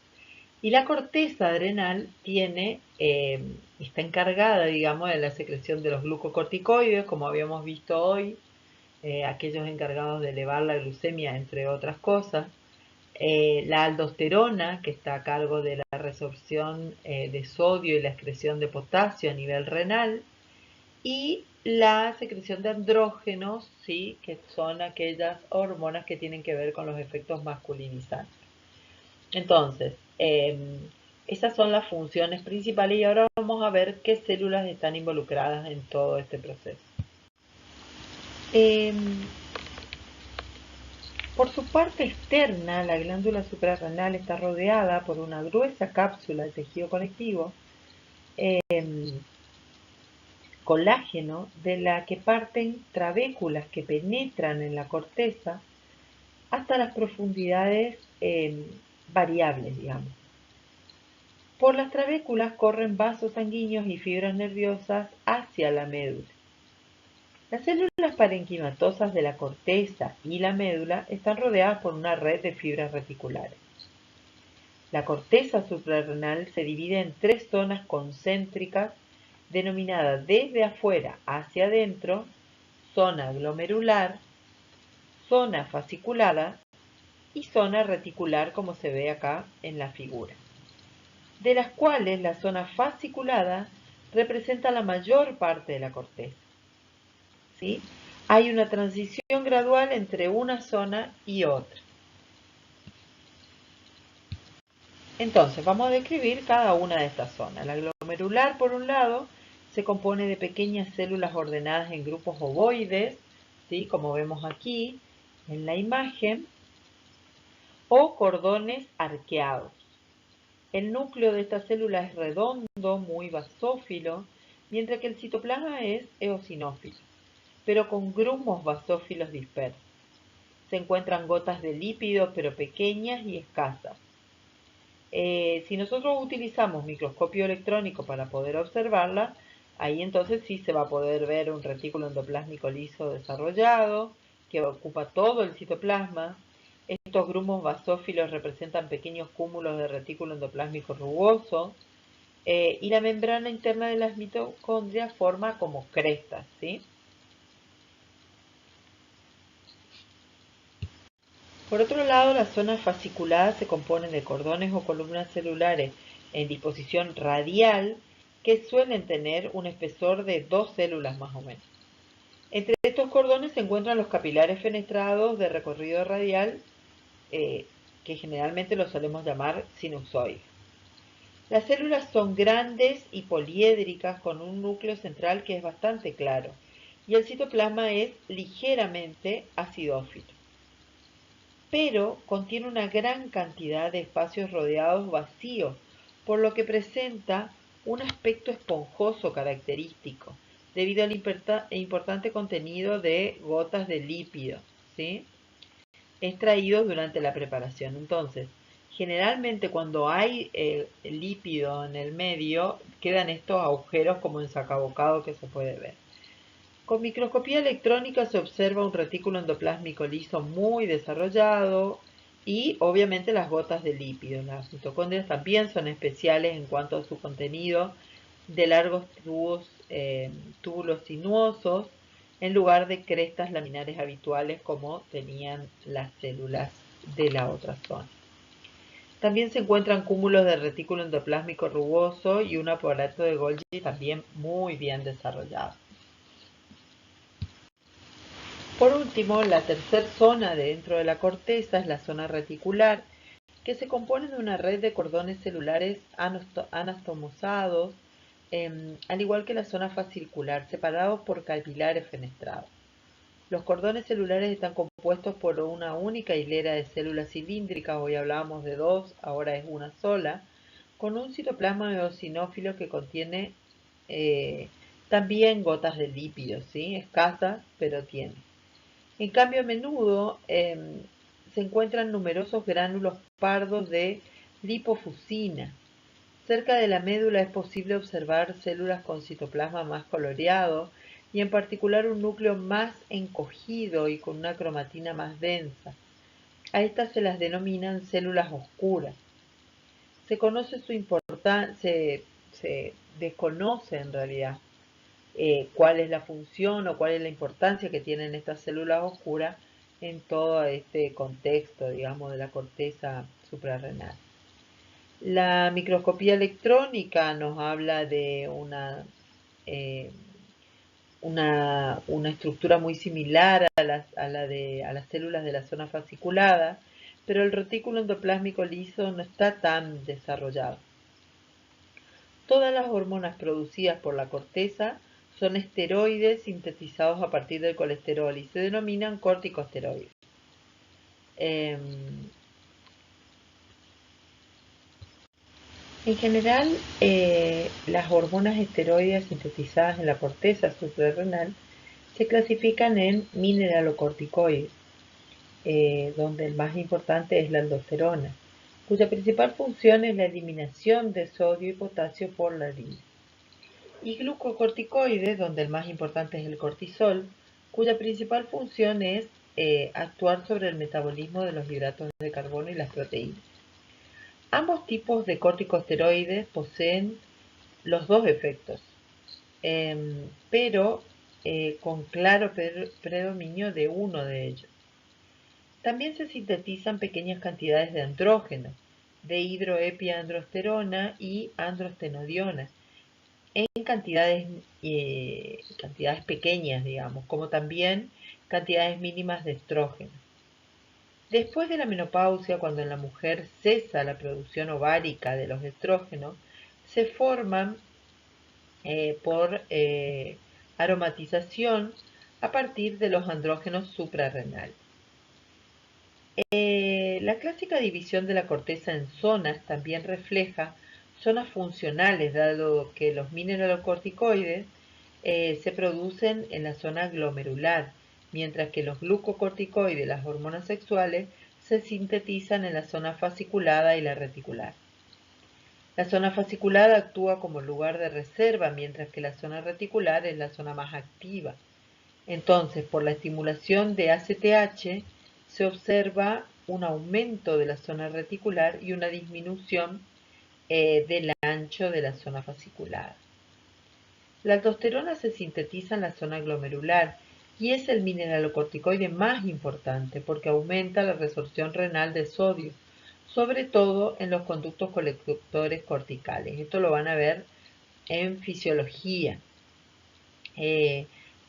Y la corteza adrenal está encargada, digamos, de la secreción de los glucocorticoides, como habíamos visto hoy, aquellos encargados de elevar la glucemia, entre otras cosas. La aldosterona, que está a cargo de la resorción de sodio y la excreción de potasio a nivel renal, y la secreción de andrógenos, ¿sí? Que son aquellas hormonas que tienen que ver con los efectos masculinizantes. Entonces, esas son las funciones principales y ahora vamos a ver qué células están involucradas en todo este proceso. Por su parte externa, la glándula suprarrenal está rodeada por una gruesa cápsula de tejido conectivo, colágeno, de la que parten trabéculas que penetran en la corteza hasta las profundidades variables, digamos. Por las trabéculas corren vasos sanguíneos y fibras nerviosas hacia la médula. Las células parenquimatosas de la corteza y la médula están rodeadas por una red de fibras reticulares. La corteza suprarrenal se divide en tres zonas concéntricas denominadas desde afuera hacia adentro: zona glomerular, zona fasciculada y zona reticular, como se ve acá en la figura, de las cuales la zona fasciculada representa la mayor parte de la corteza, ¿sí? Hay una transición gradual entre una zona y otra. Entonces, vamos a describir cada una de estas zonas. La glomerular, por un lado, se compone de pequeñas células ordenadas en grupos ovoides, ¿sí? Como vemos aquí en la imagen, o cordones arqueados. El núcleo de esta célula es redondo, muy basófilo, mientras que el citoplasma es eosinófilo, pero con grumos basófilos dispersos. Se encuentran gotas de lípidos, pero pequeñas y escasas. Si nosotros utilizamos microscopio electrónico para poder observarla, ahí entonces sí se va a poder ver un retículo endoplásmico liso desarrollado, que ocupa todo el citoplasma. Estos grumos basófilos representan pequeños cúmulos de retículo endoplásmico rugoso, y la membrana interna de las mitocondrias forma como crestas, ¿sí? Por otro lado, las zonas fasciculadas se componen de cordones o columnas celulares en disposición radial que suelen tener un espesor de 2 células más o menos. Entre estos cordones se encuentran los capilares fenestrados de recorrido radial, que generalmente los solemos llamar sinusoides. Las células son grandes y poliédricas con un núcleo central que es bastante claro, y el citoplasma es ligeramente acidófilo, pero contiene una gran cantidad de espacios rodeados vacíos, por lo que presenta un aspecto esponjoso característico, debido al importante contenido de gotas de lípido, ¿sí? Extraídos durante la preparación. Entonces, generalmente cuando hay lípido en el medio, quedan estos agujeros como en sacabocado que se puede ver. Con microscopía electrónica se observa un retículo endoplásmico liso muy desarrollado y obviamente las gotas de lípidos. Las mitocondrias también son especiales en cuanto a su contenido de largos túbulos sinuosos en lugar de crestas laminares habituales como tenían las células de la otra zona. También se encuentran cúmulos de retículo endoplásmico rugoso y un aparato de Golgi también muy bien desarrollado. Por último, la tercera zona dentro de la corteza es la zona reticular, que se compone de una red de cordones celulares anastomosados, al igual que la zona fascicular, separados por capilares fenestrados. Los cordones celulares están compuestos por una única hilera de células cilíndricas, hoy hablábamos de 2, ahora es una sola, con un citoplasma eosinófilo que contiene también gotas de lípidos, ¿sí? Escasas, pero tiene. En cambio, a menudo se encuentran numerosos gránulos pardos de lipofuscina. Cerca de la médula es posible observar células con citoplasma más coloreado y en particular un núcleo más encogido y con una cromatina más densa. A estas se las denominan células oscuras. Se conoce su importancia, se desconoce en realidad cuál es la función o cuál es la importancia que tienen estas células oscuras en todo este contexto, digamos, de la corteza suprarrenal. La microscopía electrónica nos habla de eh, una estructura muy similar a las células de la zona fasciculada, pero el retículo endoplásmico liso no está tan desarrollado. Todas las hormonas producidas por la corteza son esteroides sintetizados a partir del colesterol y se denominan corticosteroides. En general, las hormonas esteroides sintetizadas en la corteza suprarrenal se clasifican en mineralocorticoides, donde el más importante es la aldosterona, cuya principal función es la eliminación de sodio y potasio por la orina, y glucocorticoides, donde el más importante es el cortisol, cuya principal función es actuar sobre el metabolismo de los hidratos de carbono y las proteínas. Ambos tipos de corticosteroides poseen los dos efectos, pero con claro predominio de uno de ellos. También se sintetizan pequeñas cantidades de andrógenos, de hidroepiandrosterona y androstenodiona, en cantidades pequeñas, digamos, como también cantidades mínimas de estrógeno. Después de la menopausia, cuando en la mujer cesa la producción ovárica de los estrógenos, se forman por aromatización a partir de los andrógenos suprarrenales. La clásica división de la corteza en zonas también refleja zonas funcionales, dado que los mineralocorticoides se producen en la zona glomerular, mientras que los glucocorticoides, las hormonas sexuales, se sintetizan en la zona fasciculada y la reticular. La zona fasciculada actúa como lugar de reserva, mientras que la zona reticular es la zona más activa. Entonces, por la estimulación de ACTH, se observa un aumento de la zona reticular y una disminución del ancho de la zona fasciculada. La aldosterona se sintetiza en la zona glomerular y es el mineralocorticoide más importante porque aumenta la resorción renal de sodio, sobre todo en los conductos colectores corticales. Esto lo van a ver en fisiología.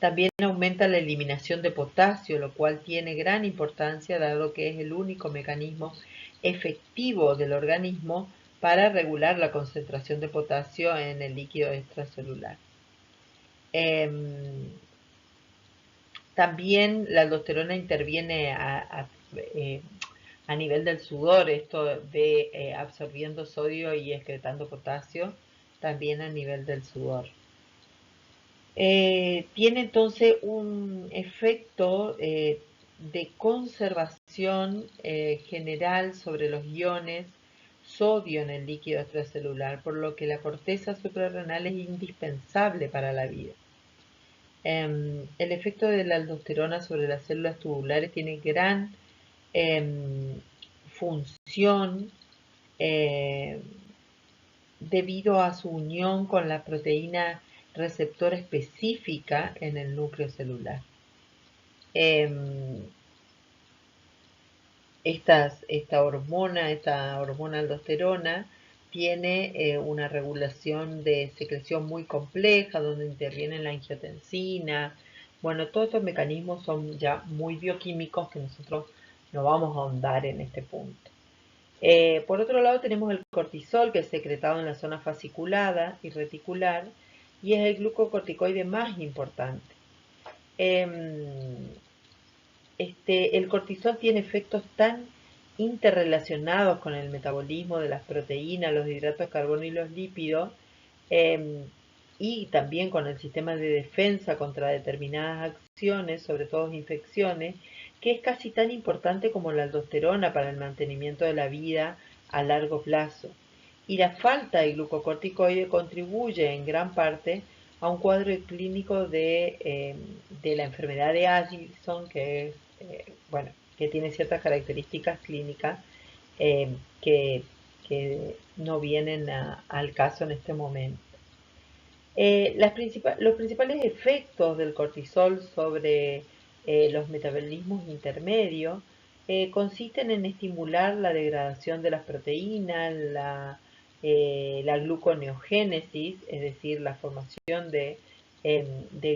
También aumenta la eliminación de potasio, lo cual tiene gran importancia dado que es el único mecanismo efectivo del organismo para regular la concentración de potasio en el líquido extracelular. También la aldosterona interviene a nivel del sudor, esto de absorbiendo sodio y excretando potasio, también a nivel del sudor. Tiene entonces un efecto de conservación general sobre los iones sodio en el líquido extracelular, por lo que la corteza suprarrenal es indispensable para la vida. El efecto de la aldosterona sobre las células tubulares tiene gran función debido a su unión con la proteína receptora específica en el núcleo celular. Esta hormona aldosterona, tiene una regulación de secreción muy compleja, donde intervienen la angiotensina. Bueno, todos estos mecanismos son ya muy bioquímicos que nosotros no vamos a ahondar en este punto. Por otro lado tenemos el cortisol, que es secretado en la zona fasciculada y reticular y es el glucocorticoide más importante. El cortisol tiene efectos tan interrelacionados con el metabolismo de las proteínas, los hidratos de carbono y los lípidos, y también con el sistema de defensa contra determinadas acciones, sobre todo infecciones, que es casi tan importante como la aldosterona para el mantenimiento de la vida a largo plazo. Y la falta de glucocorticoide contribuye en gran parte a un cuadro clínico de la enfermedad de Addison, que es, que tiene ciertas características clínicas que no vienen al caso en este momento. Los principales efectos del cortisol sobre los metabolismos intermedios consisten en estimular la degradación de las proteínas, la gluconeogénesis, es decir, la formación de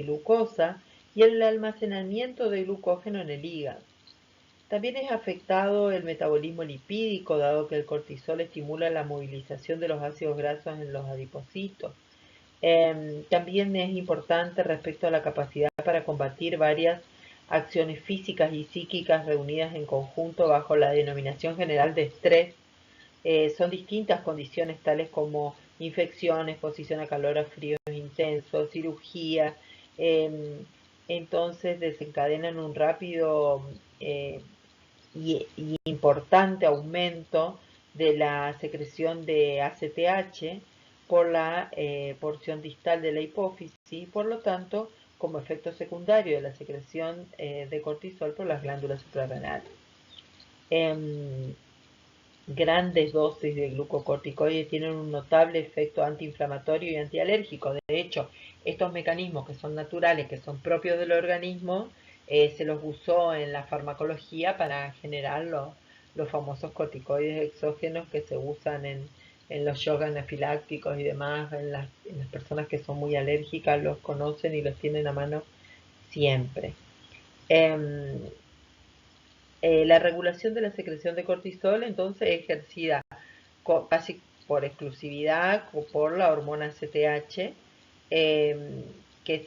glucosa, y el almacenamiento de glucógeno en el hígado. También es afectado el metabolismo lipídico, dado que el cortisol estimula la movilización de los ácidos grasos en los adipocitos. También es importante respecto a la capacidad para combatir varias acciones físicas y psíquicas reunidas en conjunto bajo la denominación general de estrés. Son distintas condiciones tales como infección, exposición a calor, a fríos intensos, cirugía. Entonces desencadenan un rápido y importante aumento de la secreción de ACTH por la porción distal de la hipófisis, por lo tanto, como efecto secundario de la secreción de cortisol por las glándulas suprarrenales. Grandes dosis de glucocorticoides tienen un notable efecto antiinflamatorio y antialérgico. De hecho, estos mecanismos que son naturales, que son propios del organismo, se los usó en la farmacología para generar los famosos corticoides exógenos que se usan en los shock anafilácticos y demás. En las personas que son muy alérgicas los conocen y los tienen a mano siempre. Em, la regulación de la secreción de cortisol entonces es ejercida casi por exclusividad por la hormona CTH, que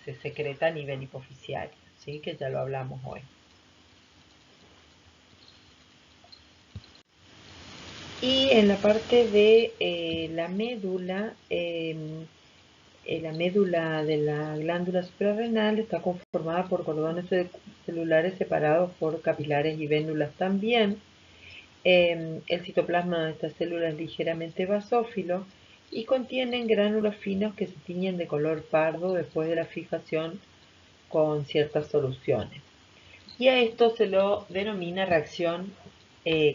se secreta a nivel hipoficial, ¿sí? Que ya lo hablamos hoy. Y en la parte de la médula de la glándula suprarrenal está conformada por cordones celulares separados por capilares y vénulas también. El citoplasma de estas células es ligeramente basófilo y contienen gránulos finos que se tiñen de color pardo después de la fijación con ciertas soluciones. Y a esto se lo denomina reacción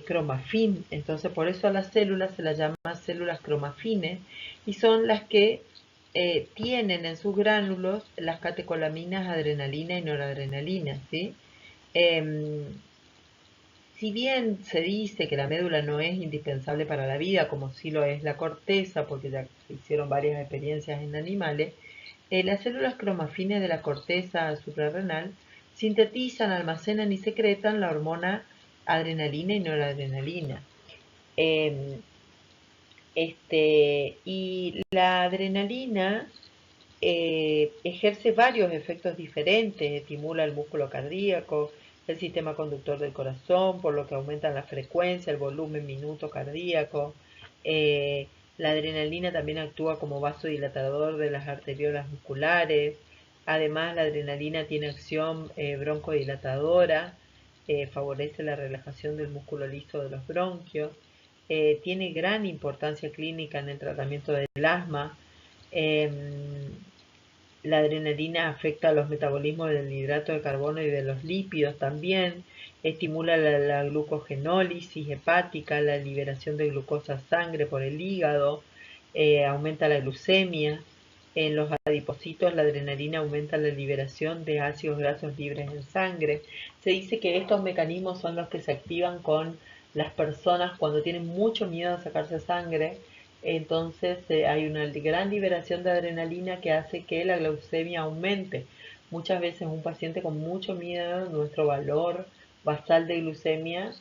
cromafin. Entonces por eso a las células se las llama células cromafines y son las que tienen en sus gránulos las catecolaminas adrenalina y noradrenalina, ¿sí? Si bien se dice que la médula no es indispensable para la vida, como sí lo es la corteza, porque ya se hicieron varias experiencias en animales, las células cromafines de la corteza suprarrenal sintetizan, almacenan y secretan la hormona adrenalina y noradrenalina. Eh, y la adrenalina ejerce varios efectos diferentes, estimula el músculo cardíaco, el sistema conductor del corazón, por lo que aumenta la frecuencia, el volumen minuto cardíaco. Eh, la adrenalina también actúa como vasodilatador de las arteriolas musculares. Además, la adrenalina tiene acción broncodilatadora, favorece la relajación del músculo liso de los bronquios. Tiene gran importancia clínica en el tratamiento del asma. Em, la adrenalina afecta a los metabolismos del hidrato de carbono y de los lípidos también, estimula la glucogenólisis hepática, la liberación de glucosa a sangre por el hígado, aumenta la glucemia. En los adipocitos la adrenalina aumenta la liberación de ácidos grasos libres en sangre. Se dice que estos mecanismos son los que se activan con las personas cuando tienen mucho miedo a sacarse sangre. Entonces hay una gran liberación de adrenalina que hace que la glucemia aumente. Muchas veces un paciente con mucho miedo, nuestro valor basal de glucemia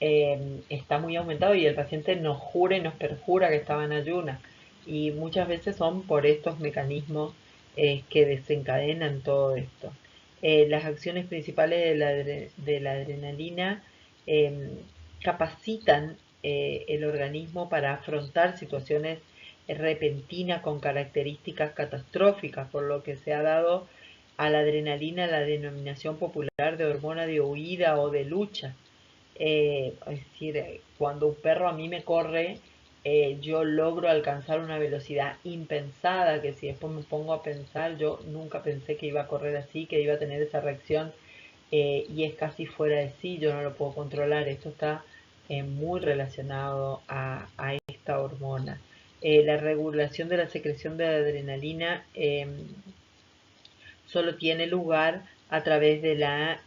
está muy aumentado y el paciente nos jura y nos perjura que estaba en ayuna. Y muchas veces son por estos mecanismos que desencadenan todo esto. Las acciones principales de la adrenalina eh, capacitan el organismo para afrontar situaciones repentinas con características catastróficas, por lo que se ha dado a la adrenalina la denominación popular de hormona de huida o de lucha. Es decir, cuando un perro a mí me corre, yo logro alcanzar una velocidad impensada, que si después me pongo a pensar, yo nunca pensé que iba a correr así, que iba a tener esa reacción, y es casi fuera de sí, yo no lo puedo controlar. Esto está muy relacionado a esta hormona. La regulación de la secreción de adrenalina solo tiene lugar a través de la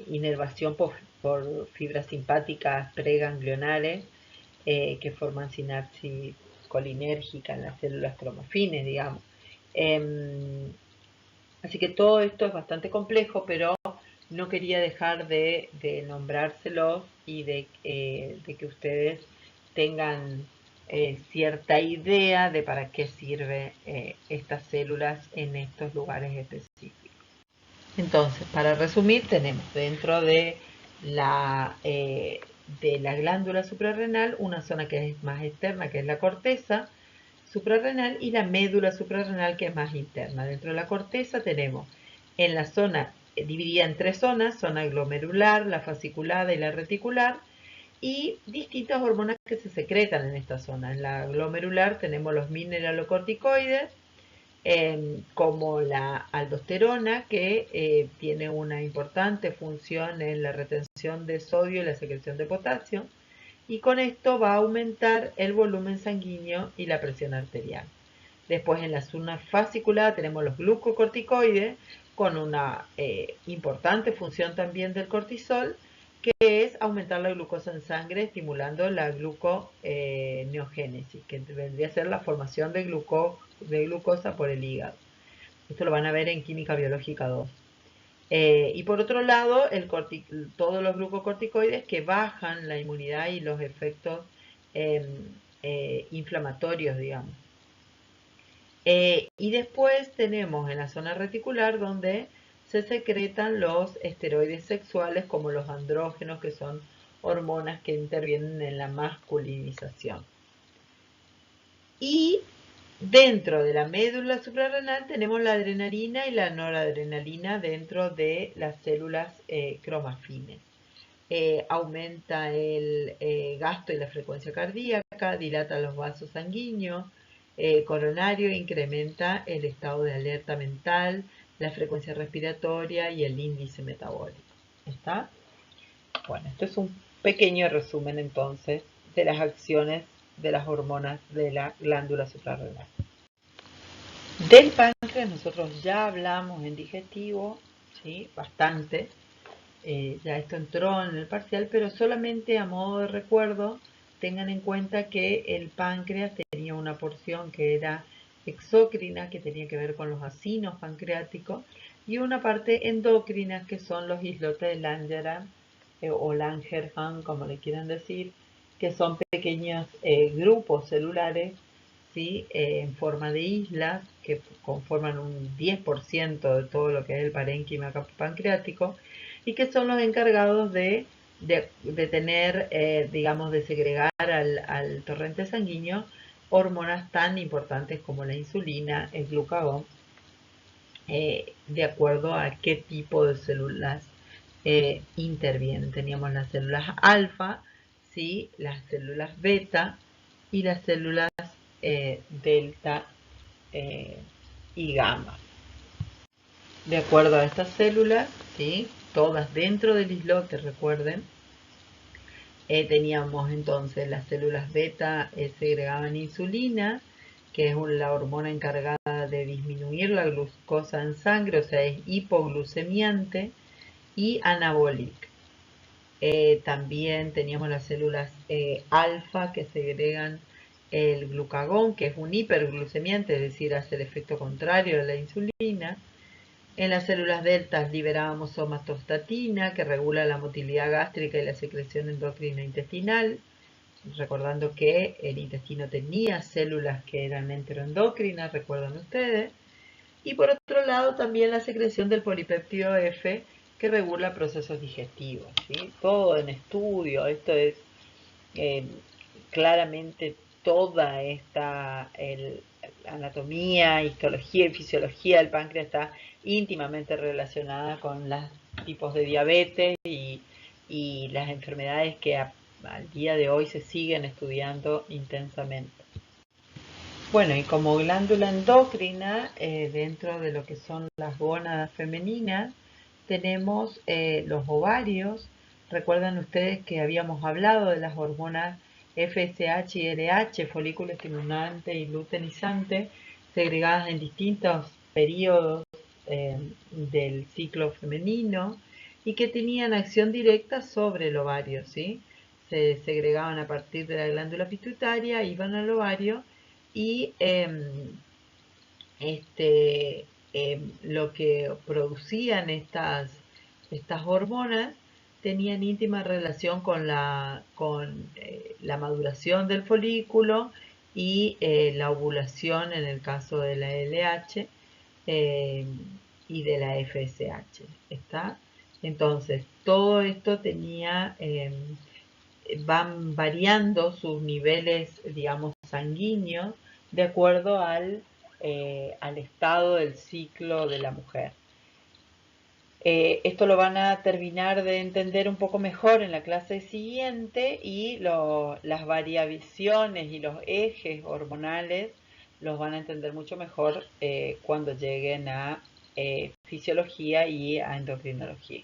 inervación por fibras simpáticas preganglionales que forman sinapsis colinérgica en las células cromafines, digamos. Así que todo esto es bastante complejo, pero no quería dejar de nombrárselos y de que ustedes tengan cierta idea de para qué sirven estas células en estos lugares específicos. Entonces, para resumir, tenemos dentro de la glándula suprarrenal una zona que es más externa, que es la corteza suprarrenal, y la médula suprarrenal, que es más interna. Dentro de la corteza tenemos en la zona dividida en tres zonas: zona glomerular, la fasciculada y la reticular, y distintas hormonas que se secretan en esta zona. En la glomerular tenemos los mineralocorticoides, como la aldosterona, que tiene una importante función en la retención de sodio y la secreción de potasio, y con esto va a aumentar el volumen sanguíneo y la presión arterial. Después, en la zona fasciculada tenemos los glucocorticoides, con una importante función también del cortisol, que es aumentar la glucosa en sangre, estimulando la gluconeogénesis, que vendría a ser la formación de glucosa por el hígado. Esto lo van a ver en Química Biológica 2. Y por otro lado, todos los glucocorticoides que bajan la inmunidad y los efectos inflamatorios, digamos. Y después tenemos en la zona reticular donde se secretan los esteroides sexuales como los andrógenos, que son hormonas que intervienen en la masculinización. Y dentro de la médula suprarrenal tenemos la adrenalina y la noradrenalina dentro de las células cromafines. Aumenta el gasto y la frecuencia cardíaca, dilata los vasos sanguíneos, coronario, incrementa el estado de alerta mental, la frecuencia respiratoria y el índice metabólico. ¿Está? Bueno, esto es un pequeño resumen entonces de las acciones de las hormonas de la glándula suprarrenal. Del páncreas nosotros ya hablamos en digestivo, ¿sí? Bastante. Ya esto entró en el parcial, pero solamente a modo de recuerdo, tengan en cuenta que el páncreas tenía una porción que era exócrina, que tenía que ver con los acinos pancreáticos, y una parte endocrina, que son los islotes de Langerhans o Langerhans, como le quieran decir, que son pequeños grupos celulares, ¿sí? En forma de islas, que conforman un 10% de todo lo que es el parénquima pancreático, y que son los encargados de tener, digamos, de segregar al torrente sanguíneo hormonas tan importantes como la insulina, el glucagón, de acuerdo a qué tipo de células intervienen. Teníamos las células alfa, ¿sí? Las células beta y las células delta y gamma. De acuerdo a estas células, ¿sí? Todas dentro del islote, recuerden, teníamos entonces las células beta segregaban insulina, que es la hormona encargada de disminuir la glucosa en sangre, o sea, es hipoglucemiante, y anabólica. También teníamos las células alfa, que segregan el glucagón, que es un hiperglucemiante, es decir, hace el efecto contrario de la insulina. En las células deltas liberábamos somatostatina, que regula la motilidad gástrica y la secreción endocrina intestinal, recordando que el intestino tenía células que eran enteroendocrinas, recuerdan ustedes. Y por otro lado también la secreción del polipéptido F, que regula procesos digestivos, ¿sí? Todo en estudio, esto es claramente toda esta anatomía, histología y fisiología del páncreas está íntimamente relacionada con los tipos de diabetes y las enfermedades que al día de hoy se siguen estudiando intensamente. Bueno, y como glándula endocrina, dentro de lo que son las gónadas femeninas, tenemos los ovarios. Recuerdan ustedes que habíamos hablado de las hormonas FSH y LH, folículo estimulante y luteinizante, segregadas en distintos periodos del ciclo femenino y que tenían acción directa sobre el ovario, ¿sí? Se segregaban a partir de la glándula pituitaria, iban al ovario y lo que producían estas hormonas tenían íntima relación con la maduración del folículo y la ovulación en el caso de la LH y de la FSH. ¿Está? Entonces, todo esto tenía, van variando sus niveles, digamos, sanguíneos de acuerdo al estado del ciclo de la mujer. Esto lo van a terminar de entender un poco mejor en la clase siguiente y las variaciones y los ejes hormonales los van a entender mucho mejor cuando lleguen a fisiología y a endocrinología.